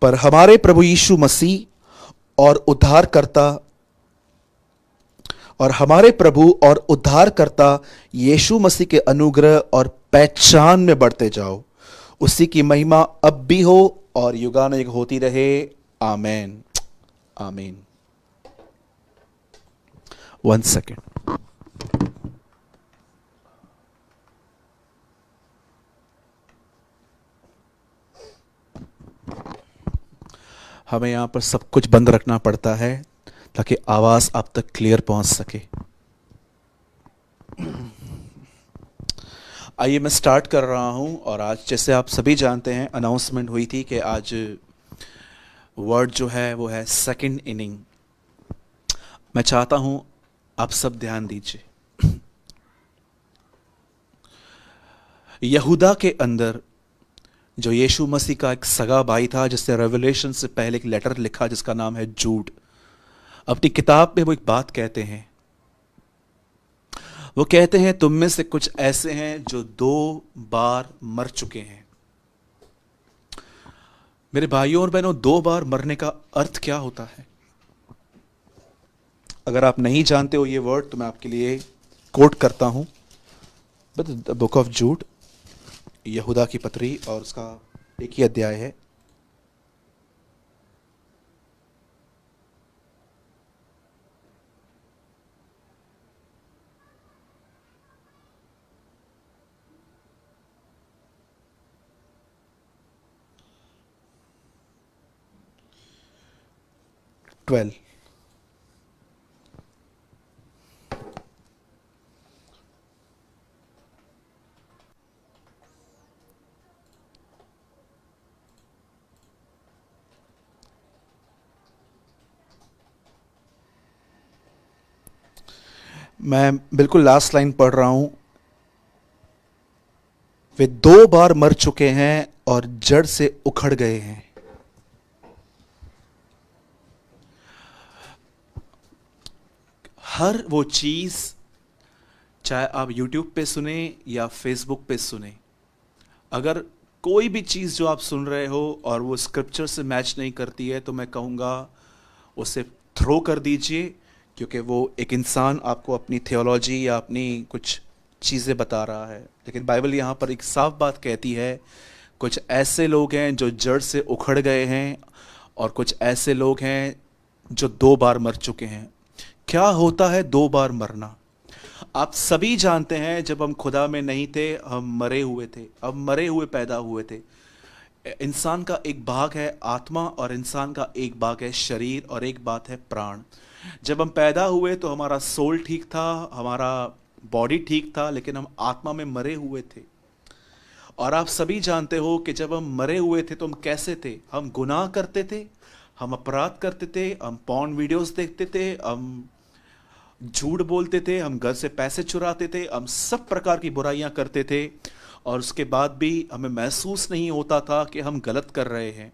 पर हमारे प्रभु यीशु मसीह और उद्धारकर्ता यीशु मसीह के अनुग्रह और पहचान में बढ़ते जाओ। उसी की महिमा अब भी हो और युगानुयुग होती रहे, आमीन, आमीन। 1 सेकेंड। हमें यहां पर सब कुछ बंद रखना पड़ता है ताकि आवाज आप तक क्लियर पहुंच सके। आइए मैं स्टार्ट कर रहा हूं। और आज जैसे आप सभी जानते हैं, अनाउंसमेंट हुई थी कि आज वर्ड जो है वो है सेकंड इनिंग। मैं चाहता हूं आप सब ध्यान दीजिए। यहूदा के अंदर जो यीशु मसीह का एक सगा भाई था, जिसने रेवलेशन से पहले एक लेटर लिखा जिसका नाम है जूड, अपनी किताब में वो एक बात कहते हैं। वो कहते हैं तुम में से कुछ ऐसे हैं जो 2 बार मर चुके हैं। मेरे भाइयों और बहनों, 2 बार मरने का अर्थ क्या होता है? अगर आप नहीं जानते हो ये वर्ड तो मैं आपके लिए कोट करता हूं। द बुक ऑफ जूड, यहूदा की पत्री, और उसका एक ही अध्याय है। ट्वेल्व। मैं बिल्कुल लास्ट लाइन पढ़ रहा हूं। वे 2 बार मर चुके हैं और जड़ से उखड़ गए हैं। हर वो चीज, चाहे आप YouTube पे सुने या Facebook पे सुने, अगर कोई भी चीज जो आप सुन रहे हो और वो स्क्रिप्चर से मैच नहीं करती है तो मैं कहूंगा उसे थ्रो कर दीजिए, क्योंकि वो एक इंसान आपको अपनी थियोलॉजी या अपनी कुछ चीज़ें बता रहा है। लेकिन बाइबल यहाँ पर एक साफ बात कहती है, कुछ ऐसे लोग हैं जो जड़ से उखड़ गए हैं और कुछ ऐसे लोग हैं जो 2 बार मर चुके हैं। क्या होता है 2 बार मरना? आप सभी जानते हैं, जब हम खुदा में नहीं थे हम मरे हुए थे, अब मरे हुए पैदा हुए थे। इंसान का एक भाग है आत्मा और इंसान का एक भाग है शरीर और एक बात है प्राण। जब हम पैदा हुए तो हमारा सोल ठीक था, हमारा बॉडी ठीक था, लेकिन हम आत्मा में मरे हुए थे। और आप सभी जानते हो कि जब हम मरे हुए थे तो हम कैसे थे? हम गुनाह करते थे, हम अपराध करते थे, हम पॉर्न वीडियोस देखते थे, हम झूठ बोलते थे, हम घर से पैसे चुराते थे, हम सब प्रकार की बुराइयां करते थे। और उसके बाद भी हमें महसूस नहीं होता था कि हम गलत कर रहे हैं।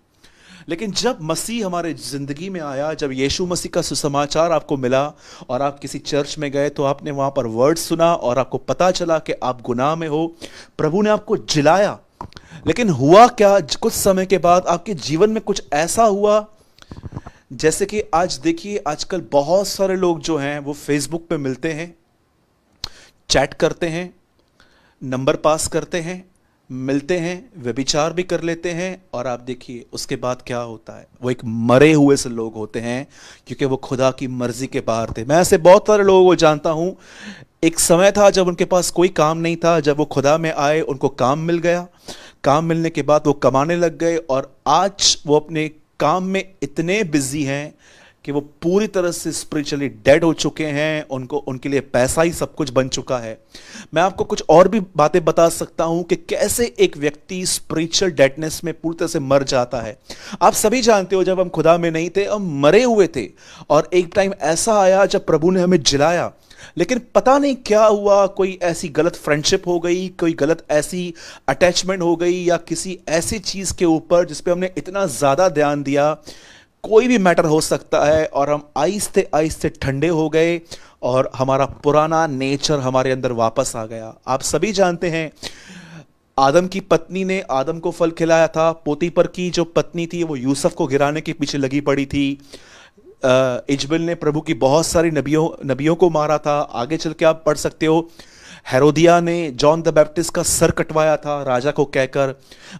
लेकिन जब मसीह हमारे जिंदगी में आया, जब यीशु मसीह का सुसमाचार आपको मिला और आप किसी चर्च में गए तो आपने वहां पर वर्ड सुना और आपको पता चला कि आप गुनाह में हो, प्रभु ने आपको जिलाया। लेकिन हुआ क्या? कुछ समय के बाद आपके जीवन में कुछ ऐसा हुआ, जैसे कि आज देखिए, आजकल बहुत सारे लोग जो हैं वो फेसबुक पे मिलते हैं, चैट करते हैं, नंबर पास करते हैं, मिलते हैं, व्यभिचार भी कर लेते हैं, और आप देखिए उसके बाद क्या होता है, वो एक मरे हुए से लोग होते हैं, क्योंकि वो खुदा की मर्जी के बाहर थे। मैं ऐसे बहुत सारे लोगों को जानता हूं, एक समय था जब उनके पास कोई काम नहीं था, जब वो खुदा में आए उनको काम मिल गया, काम मिलने के बाद वो कमाने लग गए, और आज वो अपने काम में इतने बिजी हैं कि वो पूरी तरह से स्पिरिचुअली डेड हो चुके हैं, उनको उनके लिए पैसा ही सब कुछ बन चुका है। मैं आपको कुछ और भी बातें बता सकता हूं कि कैसे एक व्यक्ति स्पिरिचुअल डेडनेस में पूरी तरह से मर जाता है। आप सभी जानते हो, जब हम खुदा में नहीं थे हम मरे हुए थे, और एक टाइम ऐसा आया जब प्रभु ने हमें जिलाया, लेकिन पता नहीं क्या हुआ, कोई ऐसी गलत फ्रेंडशिप हो गई, कोई गलत ऐसी अटैचमेंट हो गई, या किसी ऐसी चीज के ऊपर जिस पे हमने इतना ज्यादा ध्यान दिया, कोई भी मैटर हो सकता है, और हम आहिस्ते आहिस्ते ठंडे हो गए, और हमारा पुराना नेचर हमारे अंदर वापस आ गया। आप सभी जानते हैं, आदम की पत्नी ने आदम को फल खिलाया था, पोतीपर की जो पत्नी थी वो यूसुफ को गिराने के पीछे लगी पड़ी थी, इजबेल ने प्रभु की बहुत सारी नबियों को मारा था। आगे चल के आप पढ़ सकते हो, हेरोदिया ने जॉन द बैप्टिस्ट का सर कटवाया था राजा को कहकर।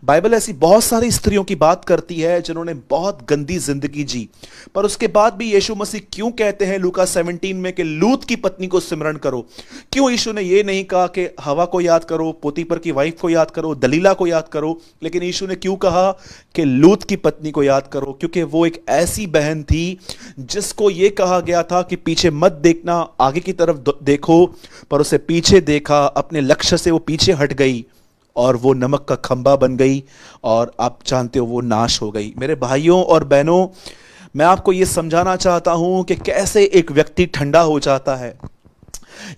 बाइबल ऐसी बहुत सारी स्त्रियों की बात करती है जिन्होंने बहुत गंदी जिंदगी जी, पर उसके बाद भी यीशु मसीह क्यों कहते हैं लूका 17 में कि लूत की पत्नी को सिमरन करो? क्यों यीशु ने यह नहीं कहा कि हवा को याद करो, पोतीपर की वाइफ को याद करो, दलीला को याद करो, लेकिन यीशु ने क्यों कहा कि लूत की पत्नी को याद करो? क्योंकि वो एक ऐसी बहन थी जिसको यह कहा गया था कि पीछे मत देखना, आगे की तरफ देखो, पर उसे पीछे देखा, अपने लक्ष्य से वो पीछे हट गई, और वो नमक का खंबा बन गई, और आप जानते हो वो नाश हो गई। मेरे भाइयों और बहनों, मैं आपको ये समझाना चाहता हूं कि कैसे एक व्यक्ति ठंडा हो जाता है।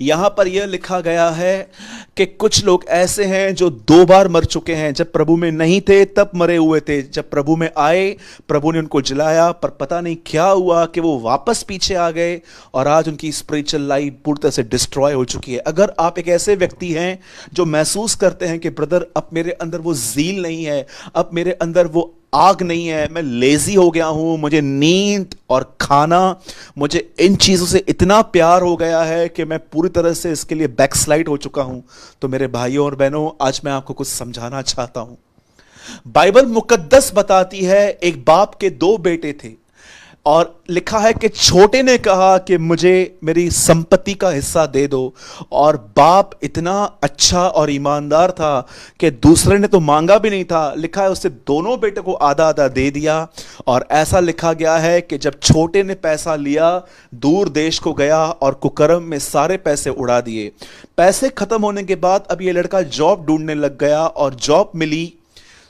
यहां पर यह लिखा गया है कि कुछ लोग ऐसे हैं जो 2 बार मर चुके हैं, जब प्रभु में नहीं थे तब मरे हुए थे, जब प्रभु में आए प्रभु ने उनको जिलाया, पर पता नहीं क्या हुआ कि वो वापस पीछे आ गए, और आज उनकी स्पिरिचुअल लाइफ पूरी तरह से डिस्ट्रॉय हो चुकी है। अगर आप एक ऐसे व्यक्ति हैं जो महसूस करते हैं कि ब्रदर अब मेरे अंदर वो ज़ील नहीं है, अब मेरे अंदर वो आग नहीं है, मैं लेजी हो गया हूं, मुझे नींद और खाना, मुझे इन चीजों से इतना प्यार हो गया है कि मैं पूरी तरह से इसके लिए बैकस्लाइड हो चुका हूं, तो मेरे भाइयों और बहनों, आज मैं आपको कुछ समझाना चाहता हूं। बाइबल मुकद्दस बताती है एक बाप के 2 बेटे थे, और लिखा है कि छोटे ने कहा कि मुझे मेरी संपत्ति का हिस्सा दे दो, और बाप इतना अच्छा और ईमानदार था कि दूसरे ने तो मांगा भी नहीं था, लिखा है उससे दोनों बेटे को आधा आधा दे दिया। और ऐसा लिखा गया है कि जब छोटे ने पैसा लिया, दूर देश को गया और कुकर्म में सारे पैसे उड़ा दिए। पैसे खत्म होने के बाद अब ये लड़का जॉब ढूंढने लग गया, और जॉब मिली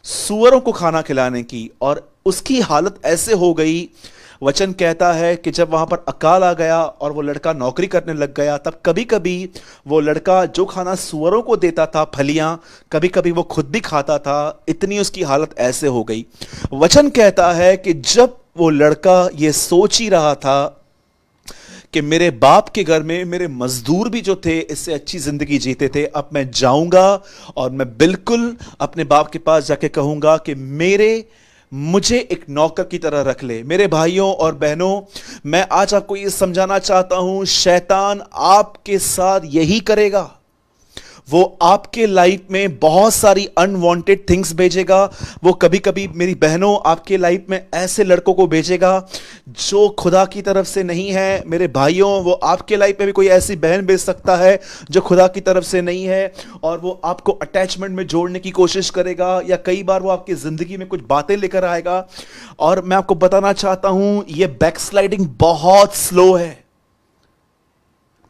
सुअरों को खाना खिलाने की, और उसकी हालत ऐसे हो गई, वचन कहता है कि जब वहां पर अकाल आ गया और वो लड़का नौकरी करने लग गया, तब कभी कभी वो लड़का जो खाना सुअरों को देता था, फलियां, कभी कभी वो खुद भी खाता था। इतनी उसकी हालत ऐसे हो गई। वचन कहता है कि जब वो लड़का ये सोच ही रहा था कि मेरे बाप के घर में मेरे मजदूर भी जो थे इससे अच्छी जिंदगी जीते थे, अब मैं जाऊंगा और मैं बिल्कुल अपने बाप के पास जाके कहूंगा कि मुझे एक नौकर की तरह रख ले। मेरे भाइयों और बहनों, मैं आज आपको यह समझाना चाहता हूं, शैतान आपके साथ यही करेगा। वो आपके लाइफ में बहुत सारी अनवांटेड थिंग्स भेजेगा। वो कभी कभी मेरी बहनों आपके लाइफ में ऐसे लड़कों को भेजेगा जो खुदा की तरफ से नहीं है। मेरे भाइयों, वो आपके लाइफ में भी कोई ऐसी बहन भेज सकता है जो खुदा की तरफ से नहीं है, और वो आपको अटैचमेंट में जोड़ने की कोशिश करेगा, या कई बार वो आपकी जिंदगी में कुछ बातें लेकर आएगा। और मैं आपको बताना चाहता हूं, ये बैकस्लाइडिंग बहुत स्लो है।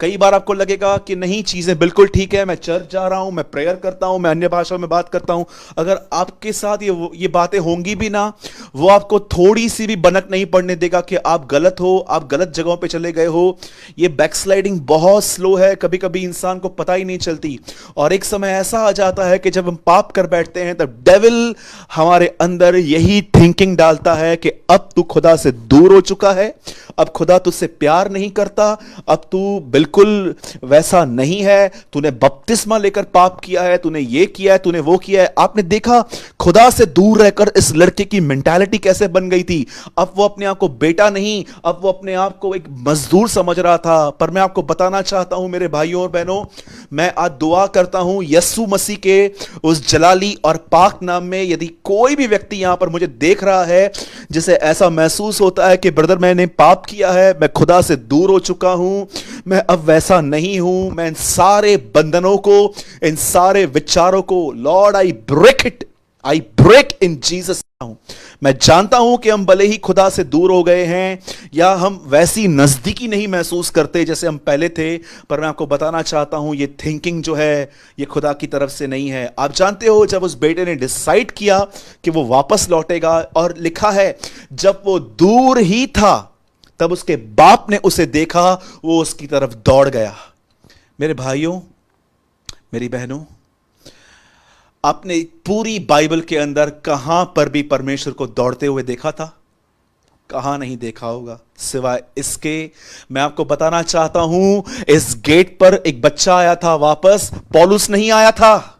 कई बार आपको लगेगा कि नहीं, चीजें बिल्कुल ठीक है, मैं चर्च जा रहा हूं, मैं प्रेयर करता हूं, मैं अन्य भाषा में बात करता हूं। अगर आपके साथ ये बातें होंगी भी ना, वो आपको थोड़ी सी भी बनक नहीं पड़ने देगा कि आप गलत हो, आप गलत जगहों पे चले गए हो। ये बैकस्लाइडिंग बहुत स्लो है, कभी कभी इंसान को पता ही नहीं चलती। और एक समय ऐसा आ जाता है कि जब हम पाप कर बैठते हैं तब डेविल हमारे अंदर यही थिंकिंग डालता है कि अब तू खुदा से दूर हो चुका है, अब खुदा तुझसे प्यार नहीं करता, अब तू बिल्कुल वैसा नहीं है, तूने बपतिस्मा लेकर पाप किया है, तूने ये किया है, तूने वो किया है। आपने देखा खुदा से दूर रहकर इस लड़के की मेंटालिटी कैसे बन गई थी। अब वो अपने आप को बेटा नहीं, अब वो अपने आप को एक मजदूर समझ रहा था। पर मैं आपको बताना चाहता हूं मेरे भाइयों और बहनों, मैं आज दुआ करता हूं यीशु मसीह के उस जलाली और पाक नाम में, यदि कोई भी व्यक्ति यहां पर मुझे देख रहा है जिसे ऐसा महसूस होता है कि ब्रदर मैंने पाप किया है, मैं खुदा से दूर हो चुका हूं, मैं अब वैसा नहीं हूं, मैं इन सारे बंधनों को, इन सारे विचारों को, lord I break it, I break in Jesus. मैं जानता हूं कि हम भले ही खुदा से दूर हो गए हैं या हम वैसी नजदीकी नहीं महसूस करते जैसे हम पहले थे, पर मैं आपको बताना चाहता हूं ये थिंकिंग जो है ये खुदा की तरफ से नहीं है। आप जानते हो जब उस बेटे ने डिसाइड किया कि वो वापस लौटेगा, और लिखा है जब वो दूर ही था तब उसके बाप ने उसे देखा, वो उसकी तरफ दौड़ गया। मेरे भाइयों, मेरी बहनों, आपने पूरी बाइबल के अंदर कहां पर भी परमेश्वर को दौड़ते हुए देखा था? कहां नहीं देखा होगा, सिवाय इसके मैं आपको बताना चाहता हूं, इस गेट पर एक बच्चा आया था वापस, पौलुस नहीं आया था।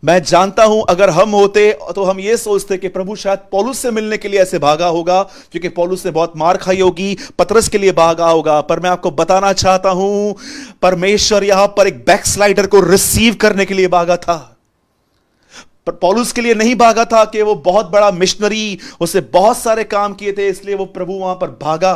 मैं जानता हूं अगर हम होते तो हम यह सोचते कि प्रभु शायद पौलुस से मिलने के लिए ऐसे भागा होगा, क्योंकि पौलुस से बहुत मार खाई होगी, पतरस के लिए भागा होगा। पर मैं आपको बताना चाहता हूं, परमेश्वर यहां पर एक बैकस्लाइडर को रिसीव करने के लिए भागा था। पर पौलुस के लिए नहीं भागा था कि वो बहुत बड़ा मिशनरी, उसे बहुत सारे काम किए थे इसलिए वो प्रभु वहां पर भागा।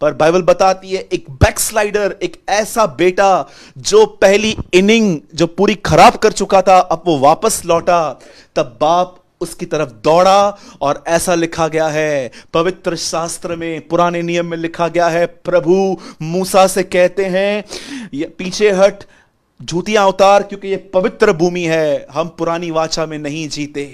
पर बाइबल बताती है एक बैकस्लाइडर, एक ऐसा बेटा जो पहली इनिंग जो पूरी खराब कर चुका था, अब वो वापस लौटा, तब बाप उसकी तरफ दौड़ा। और ऐसा लिखा गया है पवित्र शास्त्र में, पुराने नियम में लिखा गया है, प्रभु मूसा से कहते हैं पीछे हट, झूठियां उतार, क्योंकि ये पवित्र भूमि है। हम पुरानी वाचा में नहीं जीते,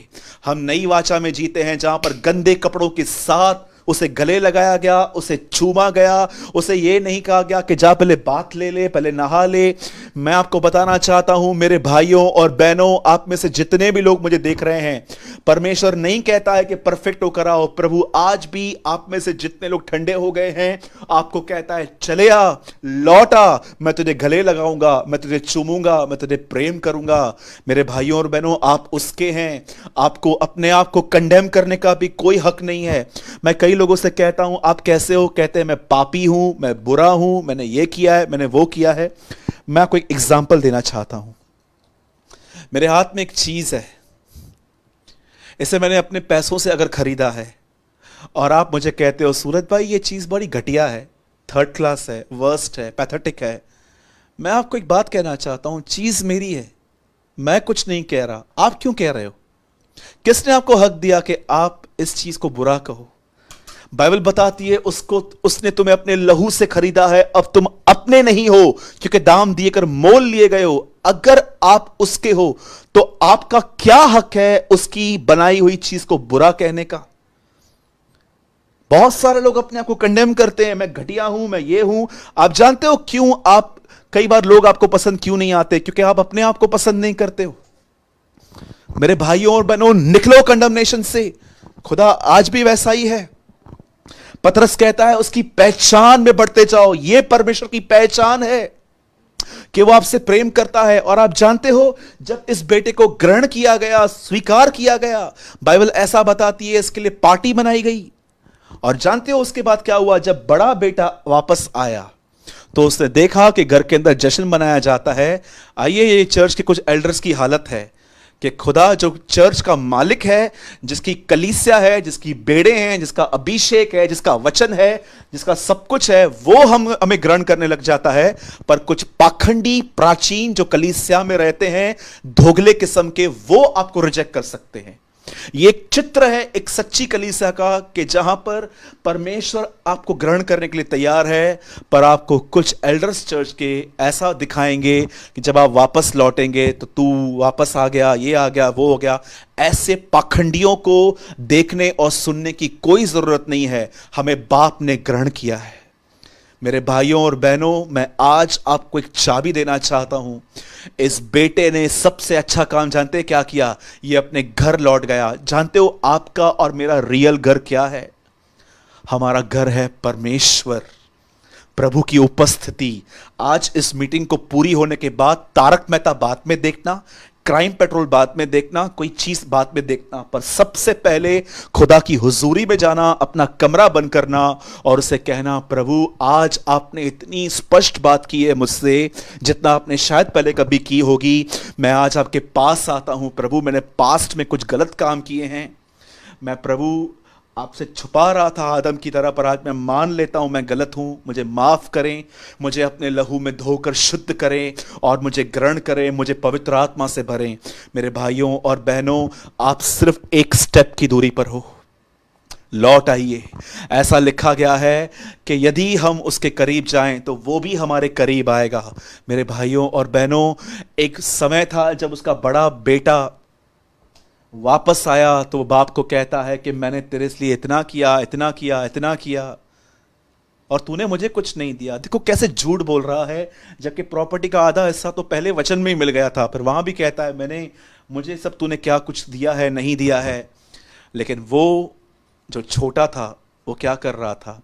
हम नई वाचा में जीते हैं, जहां पर गंदे कपड़ों के साथ उसे गले लगाया गया, उसे चूमा गया, उसे यह नहीं कहा गया कि जा पहले बात ले ले, पहले नहा ले। मैं आपको बताना चाहता हूं मेरे भाइयों और बहनों, आप में से जितने भी लोग मुझे देख रहे हैं, परमेश्वर नहीं कहता है कि परफेक्ट होकर आओ। प्रभु आज भी आप में से जितने लोग ठंडे हो गए हैं, आपको कहता है चले आ, लौट आ, मैं तुझे गले लगाऊंगा, मैं तुझे चूमूंगा, मैं तुझे प्रेम करूंगा। मेरे भाइयों और बहनों, आप उसके हैं, आपको अपने आप को कंडेम करने का भी कोई हक नहीं है। मैं कई लोगों से कहता हूं आप कैसे हो, कहते हैं मैं पापी हूं, मैं बुरा हूं, मैंने ये किया है, मैंने वो किया है। मैं आपको एक एग्जांपल देना चाहता हूं। मेरे हाथ में एक चीज है, इसे मैंने अपने पैसों से अगर खरीदा है, और आप मुझे कहते हो सूरज भाई ये चीज बड़ी घटिया है, थर्ड क्लास है, वर्स्ट है, पैथेटिक है, मैं आपको एक बात कहना चाहता हूं, चीज मेरी है, मैं कुछ नहीं कह रहा, आप क्यों कह रहे हो? किसने आपको हक दिया कि आप इस चीज को बुरा कहो? बाइबल बताती है उसने तुम्हें अपने लहू से खरीदा है, अब तुम अपने नहीं हो, क्योंकि दाम दिए कर मोल लिए गए हो। अगर आप उसके हो तो आपका क्या हक है उसकी बनाई हुई चीज को बुरा कहने का? बहुत सारे लोग अपने आप को कंडेम करते हैं, मैं घटिया हूं, मैं ये हूं। आप जानते हो क्यों आप, कई बार लोग आपको पसंद क्यों नहीं आते? क्योंकि आप अपने आप को पसंद नहीं करते हो। मेरे भाइयों और बहनों, निकलो कंडमनेशन से। खुदा आज भी वैसा ही है। पतरस कहता है उसकी पहचान में बढ़ते जाओ। यह परमेश्वर की पहचान है कि वो आपसे प्रेम करता है। और आप जानते हो जब इस बेटे को ग्रहण किया गया, स्वीकार किया गया, बाइबल ऐसा बताती है इसके लिए पार्टी बनाई गई। और जानते हो उसके बाद क्या हुआ? जब बड़ा बेटा वापस आया तो उसने देखा कि घर के अंदर जश्न मनाया जाता है। आइए, ये चर्च के कुछ एल्डर्स की हालत है कि खुदा जो चर्च का मालिक है, जिसकी कलीसिया है, जिसकी बेड़े हैं, जिसका अभिषेक है, जिसका वचन है, जिसका सब कुछ है, वो हमें ग्रहण करने लग जाता है। पर कुछ पाखंडी प्राचीन जो कलीसिया में रहते हैं, धोगले किस्म के, वो आपको रिजेक्ट कर सकते हैं। ये एक चित्र है एक सच्ची कलीसिया का कि जहां पर परमेश्वर आपको ग्रहण करने के लिए तैयार है, पर आपको कुछ एल्डर्स चर्च के ऐसा दिखाएंगे कि जब आप वापस लौटेंगे तो तू वापस आ गया, ये आ गया, वो हो गया। ऐसे पाखंडियों को देखने और सुनने की कोई जरूरत नहीं है। हमें बाप ने ग्रहण किया है। मेरे भाइयों और बहनों, मैं आज आपको एक चाबी देना चाहता हूं। इस बेटे ने सबसे अच्छा काम जानते हैं क्या किया? ये अपने घर लौट गया। जानते हो आपका और मेरा रियल घर क्या है? हमारा घर है परमेश्वर, प्रभु की उपस्थिति। आज इस मीटिंग को पूरी होने के बाद तारक मेहता बाद में देखना, क्राइम पेट्रोल बाद में देखना, कोई चीज बाद में देखना, पर सबसे पहले खुदा की हुजूरी में जाना, अपना कमरा बंद करना और उसे कहना, प्रभु आज आपने इतनी स्पष्ट बात की है मुझसे जितना आपने शायद पहले कभी की होगी। मैं आज आपके पास आता हूं प्रभु, मैंने पास्ट में कुछ गलत काम किए हैं, मैं प्रभु आपसे छुपा रहा था आदम की तरह, पर आज मैं मान लेता हूं मैं गलत हूं, मुझे माफ करें, मुझे अपने लहू में धोकर शुद्ध करें और मुझे ग्रहण करें, मुझे पवित्र आत्मा से भरें। मेरे भाइयों और बहनों, आप सिर्फ एक स्टेप की दूरी पर हो, लौट आइए। ऐसा लिखा गया है कि यदि हम उसके करीब जाएं तो वो भी हमारे करीब आएगा। मेरे भाइयों और बहनों, एक समय था जब उसका बड़ा बेटा वापस आया तो वो बाप को कहता है कि मैंने तेरे लिए इतना किया, इतना किया, इतना किया और तूने मुझे कुछ नहीं दिया। देखो कैसे झूठ बोल रहा है, जबकि प्रॉपर्टी का आधा हिस्सा तो पहले वचन में ही मिल गया था। फिर वहां भी कहता है मुझे सब तूने क्या कुछ दिया है, नहीं दिया है। लेकिन वो जो छोटा था वो क्या कर रहा था,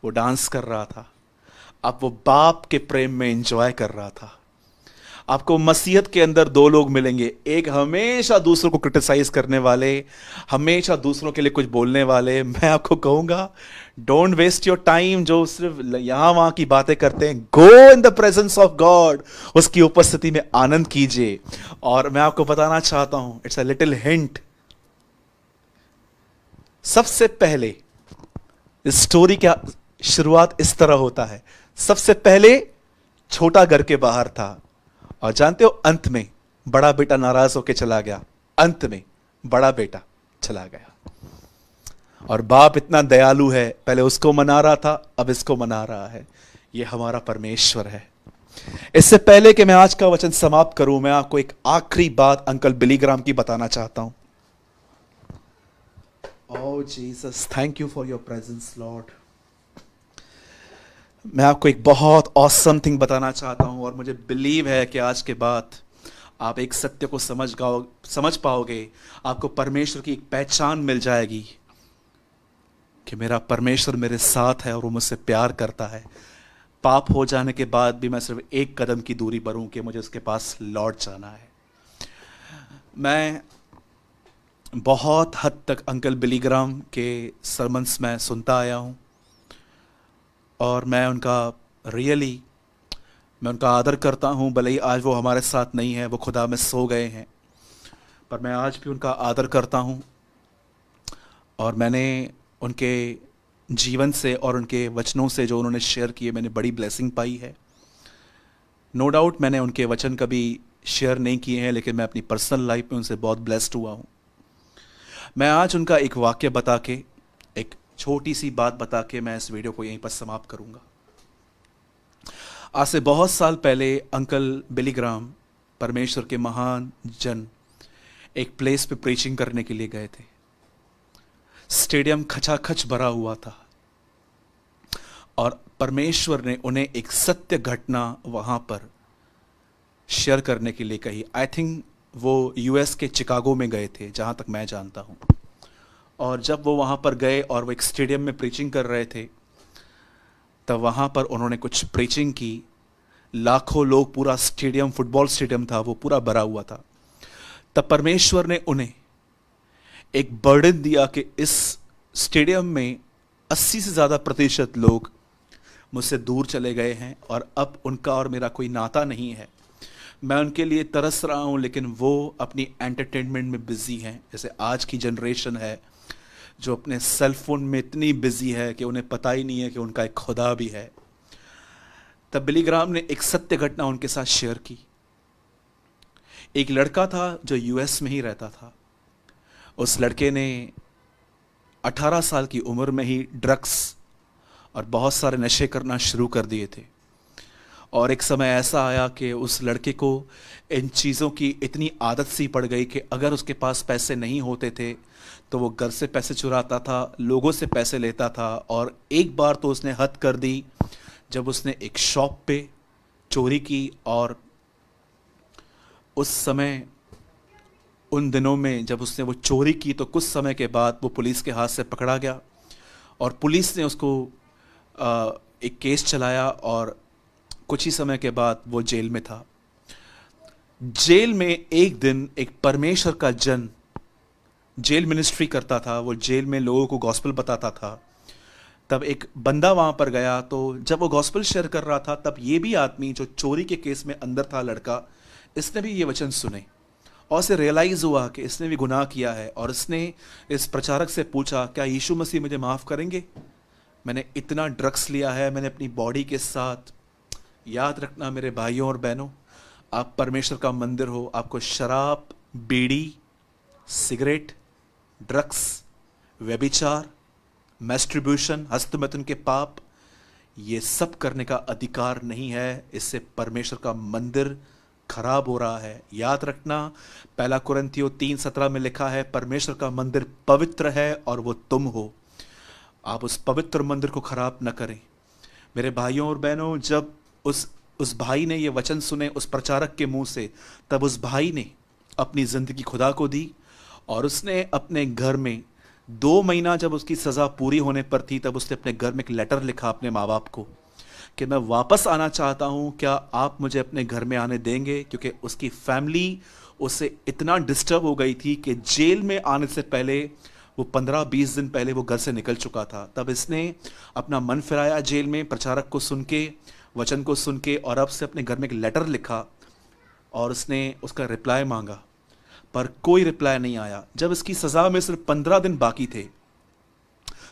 वो डांस कर रहा था। अब वो बाप के प्रेम में एंजॉय कर रहा था। आपको मसीहत के अंदर दो लोग मिलेंगे, एक हमेशा दूसरों को क्रिटिसाइज करने वाले, हमेशा दूसरों के लिए कुछ बोलने वाले। मैं आपको कहूंगा, डोंट वेस्ट योर टाइम जो सिर्फ यहां वहां की बातें करते हैं। Go in the presence of God, उसकी उपस्थिति में आनंद कीजिए। और मैं आपको बताना चाहता हूं, इट्स अ लिटिल हिंट। सबसे पहले इस स्टोरी का शुरुआत इस तरह होता है, सबसे पहले छोटा घर के बाहर था और जानते हो अंत में बड़ा बेटा नाराज होकर चला गया। अंत में बड़ा बेटा चला गया और बाप इतना दयालु है, पहले उसको मना रहा था, अब इसको मना रहा है। ये हमारा परमेश्वर है। इससे पहले कि मैं आज का वचन समाप्त करूं, मैं आपको एक आखिरी बात अंकल बिली ग्राम की बताना चाहता हूं। Oh Jesus, thank you for your presence lord. मैं आपको एक बहुत ऑसम थिंग बताना चाहता हूं और मुझे बिलीव है कि आज के बाद आप एक सत्य को समझ पाओगे। आपको परमेश्वर की एक पहचान मिल जाएगी कि मेरा परमेश्वर मेरे साथ है और वो मुझसे प्यार करता है। पाप हो जाने के बाद भी मैं सिर्फ एक कदम की दूरी पर हूं कि मुझे उसके पास लौट जाना है। मैं बहुत हद तक अंकल बिली ग्राम के सरमन्स में सुनता आया हूं और मैं उनका आदर करता हूं। भले ही आज वो हमारे साथ नहीं है, वो खुदा में सो गए हैं, पर मैं आज भी उनका आदर करता हूं और मैंने उनके जीवन से और उनके वचनों से जो उन्होंने शेयर किए, मैंने बड़ी ब्लेसिंग पाई है। नो डाउट मैंने उनके वचन कभी शेयर नहीं किए हैं, लेकिन मैं अपनी पर्सनल लाइफ में उनसे बहुत ब्लेस्ड हुआ हूं। मैं आज उनका एक वाक्य बता के, एक छोटी सी बात बता के मैं इस वीडियो को यहीं पर समाप्त करूंगा। आज से बहुत साल पहले अंकल बिली ग्राम, परमेश्वर के महान जन, एक प्लेस पे प्रीचिंग करने के लिए गए थे। स्टेडियम खचाखच भरा हुआ था और परमेश्वर ने उन्हें एक सत्य घटना वहां पर शेयर करने के लिए कही। आई थिंक वो यूएस के चिकागो में गए थे, जहां तक मैं जानता हूं। और जब वो वहां पर गए और वो एक स्टेडियम में प्रीचिंग कर रहे थे, तब वहां पर उन्होंने कुछ प्रीचिंग की। लाखों लोग, पूरा स्टेडियम, फुटबॉल स्टेडियम था, वो पूरा भरा हुआ था। तब परमेश्वर ने उन्हें एक बर्डन दिया कि इस स्टेडियम में 80 से ज़्यादा प्रतिशत लोग मुझसे दूर चले गए हैं और अब उनका और मेरा कोई नाता नहीं है। मैं उनके लिए तरस रहा हूं, लेकिन वो अपनी एंटरटेनमेंट में बिजी हैं। जैसे आज की जनरेशन है जो अपने सेल फोन में इतनी बिजी है कि उन्हें पता ही नहीं है कि उनका एक खुदा भी है। तब बिली ग्राम ने एक सत्य घटना उनके साथ शेयर की। एक लड़का था जो यूएस में ही रहता था। उस लड़के ने 18 साल की उम्र में ही ड्रग्स और बहुत सारे नशे करना शुरू कर दिए थे। और एक समय ऐसा आया कि उस लड़के को इन चीज़ों की इतनी आदत सी पड़ गई कि अगर उसके पास पैसे नहीं होते थे तो वो घर से पैसे चुराता था, लोगों से पैसे लेता था। और एक बार तो उसने हद कर दी जब उसने एक शॉप पे चोरी की। और उस समय, उन दिनों में जब उसने वो चोरी की, तो कुछ समय के बाद वो पुलिस के हाथ से पकड़ा गया और पुलिस ने उसको एक केस चलाया और कुछ ही समय के बाद वो जेल में था। जेल में एक दिन एक परमेश्वर का जन जेल मिनिस्ट्री करता था, वो जेल में लोगों को गॉस्पेल बताता था। तब एक बंदा वहां पर गया, तो जब वो गॉस्पेल शेयर कर रहा था तब ये भी आदमी जो चोरी के केस में अंदर था, लड़का, इसने भी ये वचन सुने और उसे रियलाइज हुआ कि इसने भी गुनाह किया है। और इसने इस प्रचारक से पूछा, क्या यीशु मसीह मुझे माफ करेंगे? मैंने इतना ड्रग्स लिया है मैंने अपनी बॉडी के साथ। याद रखना मेरे भाइयों और बहनों, आप परमेश्वर का मंदिर हो। आपको शराब, बीड़ी, सिगरेट, ड्रग्स, व्यभिचार, मैस्ट्रिब्यूशन, हस्तमैथुन के पाप, ये सब करने का अधिकार नहीं है। इससे परमेश्वर का मंदिर खराब हो रहा है। याद रखना, पहला कुरिन्थियों 3:17 में लिखा है, परमेश्वर का मंदिर पवित्र है और वो तुम हो। आप उस पवित्र मंदिर को खराब न करें। मेरे भाइयों और बहनों, जब उस भाई ने ये वचन सुने उस प्रचारक के मुंह से, तब उस भाई ने अपनी जिंदगी खुदा को दी और उसने अपने घर में 2 महीना जब उसकी सजा पूरी होने पर थी, तब उसने अपने घर में एक लेटर लिखा अपने माँ बाप को कि मैं वापस आना चाहता हूँ, क्या आप मुझे अपने घर में आने देंगे? क्योंकि उसकी फैमिली उससे इतना डिस्टर्ब हो गई थी कि जेल में आने से पहले वो 15-20 दिन पहले वो घर से निकल चुका था। तब इसने अपना मन फिराया जेल में, प्रचारक को सुन के, वचन को सुन के, और अब से अपने घर में एक लेटर लिखा और उसने उसका रिप्लाई मांगा, पर कोई रिप्लाई नहीं आया। जब इसकी सजा में सिर्फ 15 दिन बाकी थे,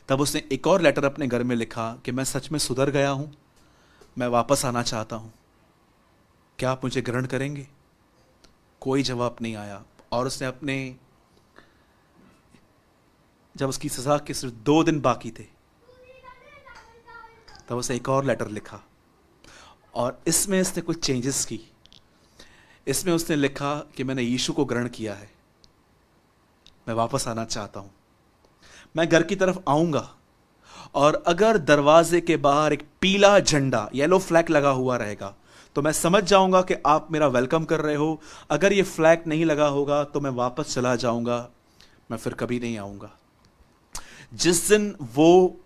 तब उसने एक और लेटर अपने घर में लिखा कि मैं सच में सुधर गया हूं, मैं वापस आना चाहता हूं, क्या आप मुझे ग्रहण करेंगे? कोई जवाब नहीं आया। और उसने जब उसकी सजा के सिर्फ 2 दिन बाकी थे, तब उसे एक और लेटर लिखा और इसमें इसने कुछ चेंजेस की। इसमें उसने लिखा कि मैंने यीशु को ग्रहण किया है, मैं वापस आना चाहता हूं, मैं घर की तरफ आऊंगा और अगर दरवाजे के बाहर एक पीला झंडा, येलो फ्लैग लगा हुआ रहेगा तो मैं समझ जाऊंगा कि आप मेरा वेलकम कर रहे हो। अगर ये फ्लैग नहीं लगा होगा तो मैं वापस चला जाऊंगा, मैं फिर कभी नहीं आऊंगा। जिस दिन वो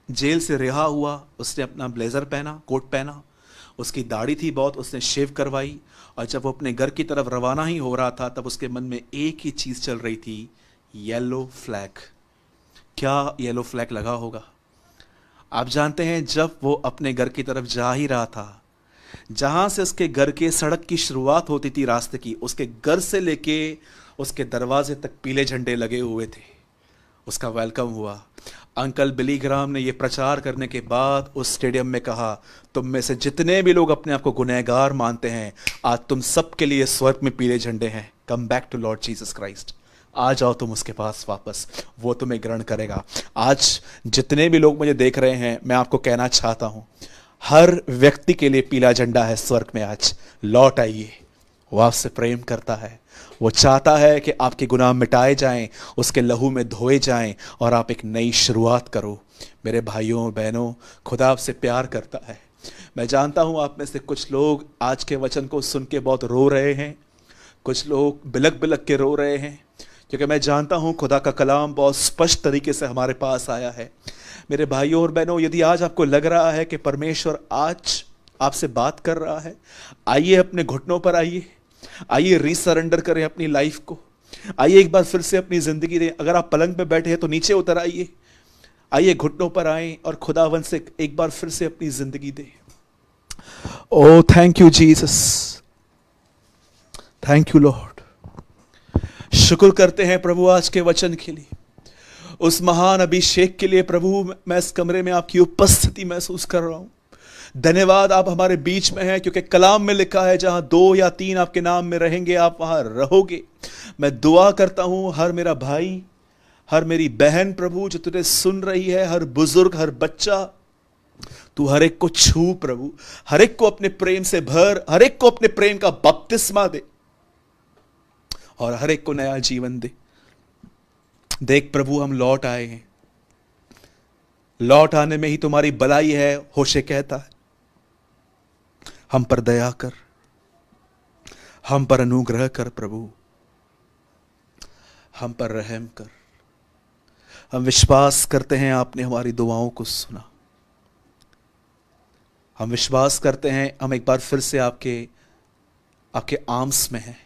जेल से रिहा हुआ, उसने अपना ब्लेजर पहना, कोट पहना, उसकी दाढ़ी थी बहुत, उसने शेव करवाई, और जब वो अपने घर की तरफ रवाना ही हो रहा था, तब उसके मन में एक ही चीज चल रही थी, येलो फ्लैग। क्या येलो फ्लैग लगा होगा? आप जानते हैं, जब वो अपने घर की तरफ जा ही रहा था, जहां से उसके घर के सड़क की शुरुआत होती थी रास्ते की, उसके घर से लेके उसके दरवाजे तक पीले झंडे लगे हुए थे। उसका वेलकम हुआ। अंकल बिली ग्राम ने यह प्रचार करने के बाद उस स्टेडियम में कहा, तुम में से जितने भी लोग अपने आप को गुनहगार मानते हैं, आज तुम सबके लिए स्वर्ग में पीले झंडे हैं। Come back to lord Jesus Christ. आ जाओ तुम उसके पास वापस, वो तुम्हें ग्रहण करेगा। आज जितने भी लोग मुझे देख रहे हैं, मैं आपको कहना चाहता हूं, हर व्यक्ति के लिए पीला झंडा है स्वर्ग में। आज लौट आइए, वो आपसे प्रेम करता है, वो चाहता है कि आपके गुनाह मिटाए जाएं, उसके लहू में धोए जाएं और आप एक नई शुरुआत करो। मेरे भाइयों और बहनों, खुदा आपसे प्यार करता है। मैं जानता हूं आप में से कुछ लोग आज के वचन को सुन के बहुत रो रहे हैं, कुछ लोग बिलक बिलक के रो रहे हैं, क्योंकि मैं जानता हूं खुदा का कलाम बहुत स्पष्ट तरीके से हमारे पास आया है। मेरे भाइयों और बहनों, यदि आज आपको लग रहा है कि परमेश्वर आज आपसे बात कर रहा है, आइए अपने घुटनों पर आइए, आइए रीसरेंडर करें अपनी लाइफ को, आइए एक बार फिर से अपनी जिंदगी दें। अगर आप पलंग पे बैठे हैं तो नीचे उतर आइए, आइए घुटनों पर आए और खुदावन से एक बार फिर से अपनी जिंदगी दें। Oh thank you Jesus, thank you Lord. शुक्र करते हैं प्रभु आज के वचन के लिए, उस महान अभिषेक के लिए। प्रभु, मैं इस कमरे में आपकी उपस्थिति महसूस कर रहा हूं। धन्यवाद, आप हमारे बीच में हैं, क्योंकि कलाम में लिखा है, जहां 2 या 3 आपके नाम में रहेंगे, आप वहां रहोगे। मैं दुआ करता हूं, हर मेरा भाई, हर मेरी बहन प्रभु जो तुझे सुन रही है, हर बुजुर्ग, हर बच्चा, तू हर एक को छू प्रभु, हर एक को अपने प्रेम से भर, हर एक को अपने प्रेम का बपतिस्मा दे और हर एक को नया जीवन दे। देख प्रभु, हम लौट आए हैं, लौट आने में ही तुम्हारी भलाई है। होशे कहता है, हम पर दया कर, हम पर अनुग्रह कर प्रभु, हम पर रहम कर। हम विश्वास करते हैं आपने हमारी दुआओं को सुना। हम विश्वास करते हैं हम एक बार फिर से आपके आर्म्स में है।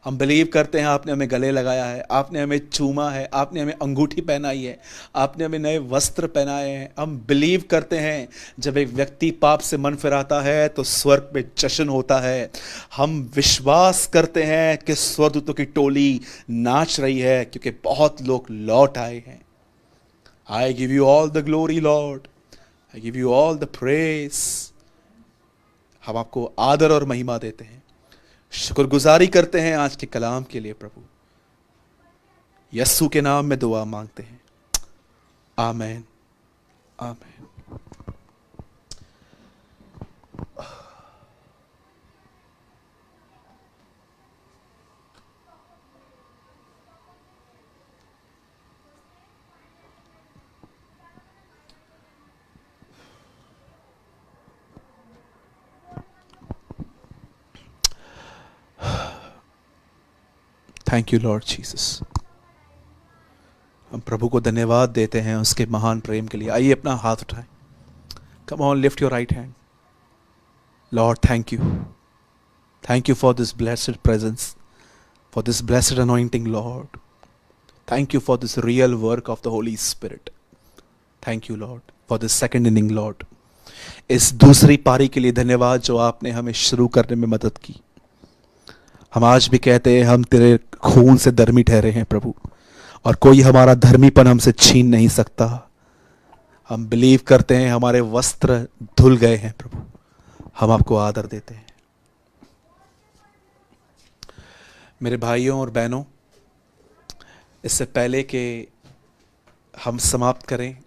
हम बिलीव करते हैं आपने हमें गले लगाया है, आपने हमें चूमा है, आपने हमें अंगूठी पहनाई है, आपने हमें नए वस्त्र पहनाए हैं। हम बिलीव करते हैं जब एक व्यक्ति पाप से मन फिराता है तो स्वर्ग में जश्न होता है। हम विश्वास करते हैं कि स्वर्गदूतों की टोली नाच रही है क्योंकि बहुत लोग लौट आए हैं। I give you all the glory Lord, I give you all the praise. हम आपको आदर और महिमा देते हैं, शुक्रगुजारी करते हैं आज के कलाम के लिए प्रभु। यस्सु के नाम में दुआ मांगते हैं, आमीन आमीन। Thank you Lord Jesus. हम प्रभु को धन्यवाद देते हैं उसके महान प्रेम के लिए। आइए अपना हाथ उठाएं। Come on, lift your right hand. Lord thank you, thank you for this blessed presence, for this blessed anointing Lord. Thank you for this real work of the Holi spirit. Thank you Lord for this second inning Lord. इस दूसरी पारी के लिए धन्यवाद जो आपने हमें शुरू करने में मदद की। हम आज भी कहते हैं हम तेरे खून से धर्मी ठहरे हैं प्रभु, और कोई हमारा धर्मीपन हमसे छीन नहीं सकता। हम बिलीव करते हैं हमारे वस्त्र धुल गए हैं प्रभु। हम आपको आदर देते हैं। मेरे भाइयों और बहनों, इससे पहले कि हम समाप्त करें,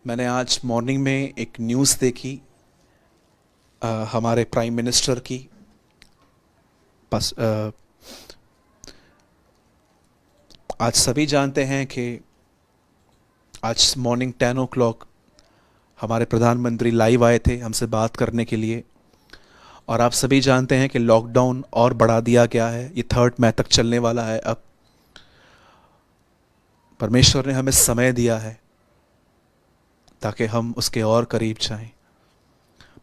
मैंने आज मॉर्निंग में एक न्यूज़ देखी हमारे प्राइम मिनिस्टर की। आज सभी जानते हैं कि आज मॉर्निंग 10 o'clock हमारे प्रधानमंत्री लाइव आए थे हमसे बात करने के लिए। और आप सभी जानते हैं कि लॉकडाउन और बढ़ा दिया गया है, ये 3 मई तक चलने वाला है। अब परमेश्वर ने हमें समय दिया है ताकि हम उसके और करीब जाएं।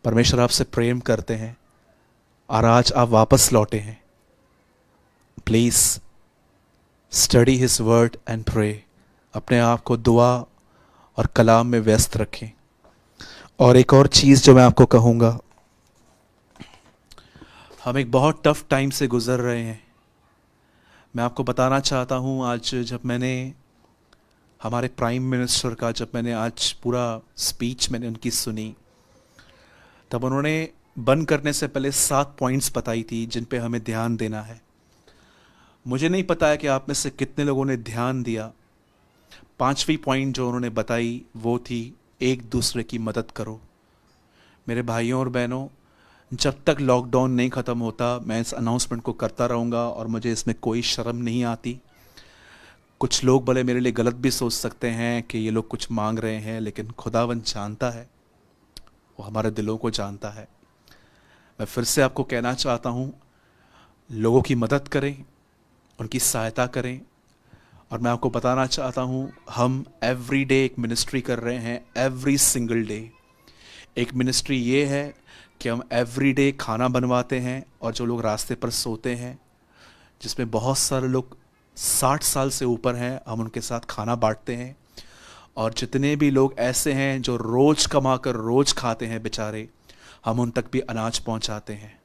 परमेश्वर आपसे प्रेम करते हैं और आज आप वापस लौटे हैं। Please study his word and pray. अपने आप को दुआ और कलाम में व्यस्त रखें। और एक और चीज़ जो मैं आपको कहूँगा, हम एक बहुत टफ टाइम से गुज़र रहे हैं। मैं आपको बताना चाहता हूँ, आज जब मैंने हमारे प्राइम मिनिस्टर का आज पूरा स्पीच मैंने उनकी सुनी, तब उन्होंने बंद करने से पहले 7 पॉइंट्स बताई थी जिन पे हमें ध्यान देना है। मुझे नहीं पता है कि आप में से कितने लोगों ने ध्यान दिया। 5वीं पॉइंट जो उन्होंने बताई वो थी, एक दूसरे की मदद करो। मेरे भाइयों और बहनों, जब तक लॉकडाउन नहीं ख़त्म होता मैं इस अनाउंसमेंट को करता रहूँगा और मुझे इसमें कोई शर्म नहीं आती। कुछ लोग भले मेरे लिए गलत भी सोच सकते हैं कि ये लोग कुछ मांग रहे हैं, लेकिन खुदावंद जानता है, वो हमारे दिलों को जानता है। मैं फिर से आपको कहना चाहता हूँ, लोगों की मदद करें, उनकी सहायता करें। और मैं आपको बताना चाहता हूँ, हम एवरी डे एक मिनिस्ट्री कर रहे हैं, एवरी सिंगल डे। एक मिनिस्ट्री ये है कि हम एवरी डे खाना बनवाते हैं, और जो लोग रास्ते पर सोते हैं, जिसमें बहुत सारे लोग 60 साल से ऊपर हैं, हम उनके साथ खाना बांटते हैं। और जितने भी लोग ऐसे हैं जो रोज़ कमाकर रोज़ खाते हैं बेचारे, हम उन तक भी अनाज पहुंचाते हैं।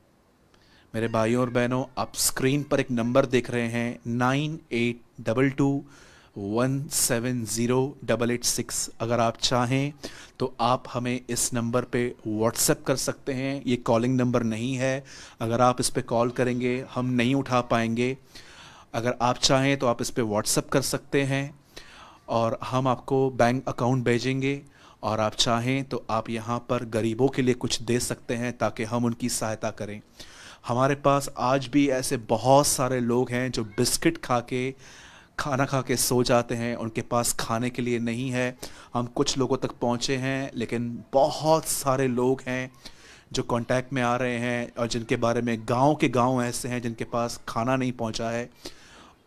मेरे भाइयों और बहनों, आप स्क्रीन पर एक नंबर देख रहे हैं, 9822170886। अगर आप चाहें तो आप हमें इस नंबर पे व्हाट्सएप कर सकते हैं। ये कॉलिंग नंबर नहीं है, अगर आप इस पे कॉल करेंगे हम नहीं उठा पाएंगे। अगर आप चाहें तो आप इस पे व्हाट्सएप कर सकते हैं और हम आपको बैंक अकाउंट भेजेंगे। और आप चाहें तो आप यहाँ पर गरीबों के लिए कुछ दे सकते हैं ताकि हम उनकी सहायता करें। हमारे पास आज भी ऐसे बहुत सारे लोग हैं जो बिस्किट खाना खा के सो जाते हैं, उनके पास खाने के लिए नहीं है। हम कुछ लोगों तक पहुँचे हैं, लेकिन बहुत सारे लोग हैं जो कांटेक्ट में आ रहे हैं और जिनके बारे में गांव के गांव ऐसे हैं जिनके पास खाना नहीं पहुंचा है।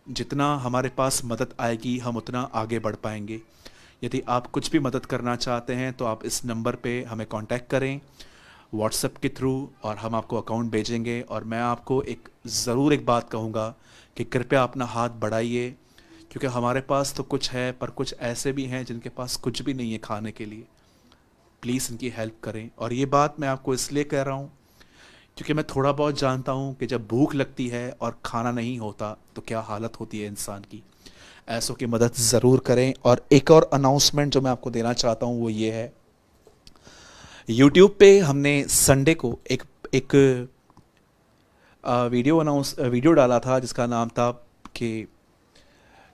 जितना हमारे पास मदद आएगी हम उतना आगे बढ़ पाएंगे। यदि आप कुछ भी मदद करना चाहते हैं तो आप इस नंबर पे हमें कांटेक्ट करें। व्हाट्सएप के थ्रू, और हम आपको अकाउंट भेजेंगे। और मैं आपको ज़रूर एक बात कहूँगा कि कृपया अपना हाथ बढ़ाइए, क्योंकि हमारे पास तो कुछ है, पर कुछ ऐसे भी हैं जिनके पास कुछ भी नहीं है खाने के लिए। प्लीज़ इनकी हेल्प करें। और ये बात मैं आपको इसलिए कह रहा हूँ क्योंकि मैं थोड़ा बहुत जानता हूँ कि जब भूख लगती है और खाना नहीं होता तो क्या हालत होती है इंसान की। ऐसों की मदद ज़रूर करें। और एक और अनाउंसमेंट जो मैं आपको देना चाहता हूँ वो ये है, यूट्यूब पे हमने संडे को एक वीडियो डाला था जिसका नाम था कि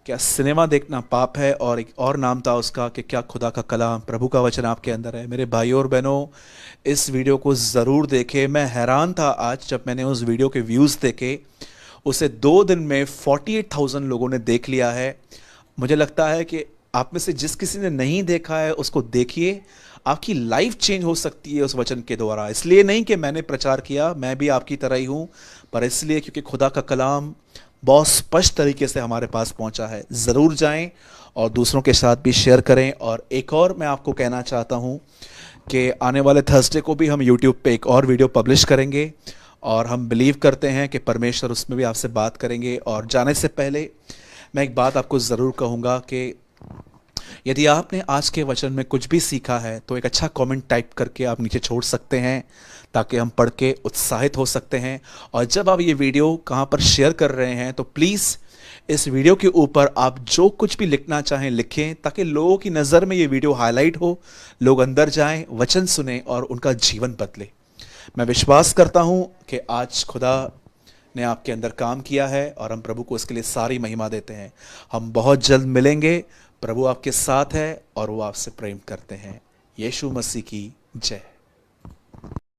क्या सिनेमा देखना पाप है, और एक और नाम था उसका कि क्या खुदा का कलाम प्रभु का वचन आपके अंदर है। मेरे भाइयों और बहनों, इस वीडियो को ज़रूर देखें। मैं हैरान था आज जब मैंने उस वीडियो के व्यूज़ देखे। उसे 2 दिन में 48,000 लोगों ने देख लिया है। मुझे लगता है कि आप में से जिस किसी ने नहीं देखा है उसको देखिए, आपकी लाइफ चेंज हो सकती है उस वचन के द्वारा। इसलिए नहीं कि मैंने प्रचार किया, मैं भी आपकी तरह ही हूँ, पर इसलिए क्योंकि खुदा का कलाम बहुत स्पष्ट तरीके से हमारे पास पहुंचा है। ज़रूर जाएं और दूसरों के साथ भी शेयर करें। और एक और मैं आपको कहना चाहता हूं कि आने वाले थर्सडे को भी हम यूट्यूब पे एक और वीडियो पब्लिश करेंगे, और हम बिलीव करते हैं कि परमेश्वर उसमें भी आपसे बात करेंगे। और जाने से पहले मैं एक बात आपको ज़रूर कहूँगा कि यदि आपने आज के वचन में कुछ भी सीखा है तो एक अच्छा कमेंट टाइप करके आप नीचे छोड़ सकते हैं, ताकि हम पढ़ के उत्साहित हो सकते हैं। और जब आप ये वीडियो कहाँ पर शेयर कर रहे हैं तो प्लीज़ इस वीडियो के ऊपर आप जो कुछ भी लिखना चाहें लिखें, ताकि लोगों की नज़र में ये वीडियो हाईलाइट हो, लोग अंदर जाएं, वचन सुने और उनका जीवन बदले। मैं विश्वास करता हूँ कि आज खुदा ने आपके अंदर काम किया है और हम प्रभु को इसके लिए सारी महिमा देते हैं। हम बहुत जल्द मिलेंगे। प्रभु आपके साथ है और वो आपसे प्रेम करते हैं। यीशु मसीह की जय।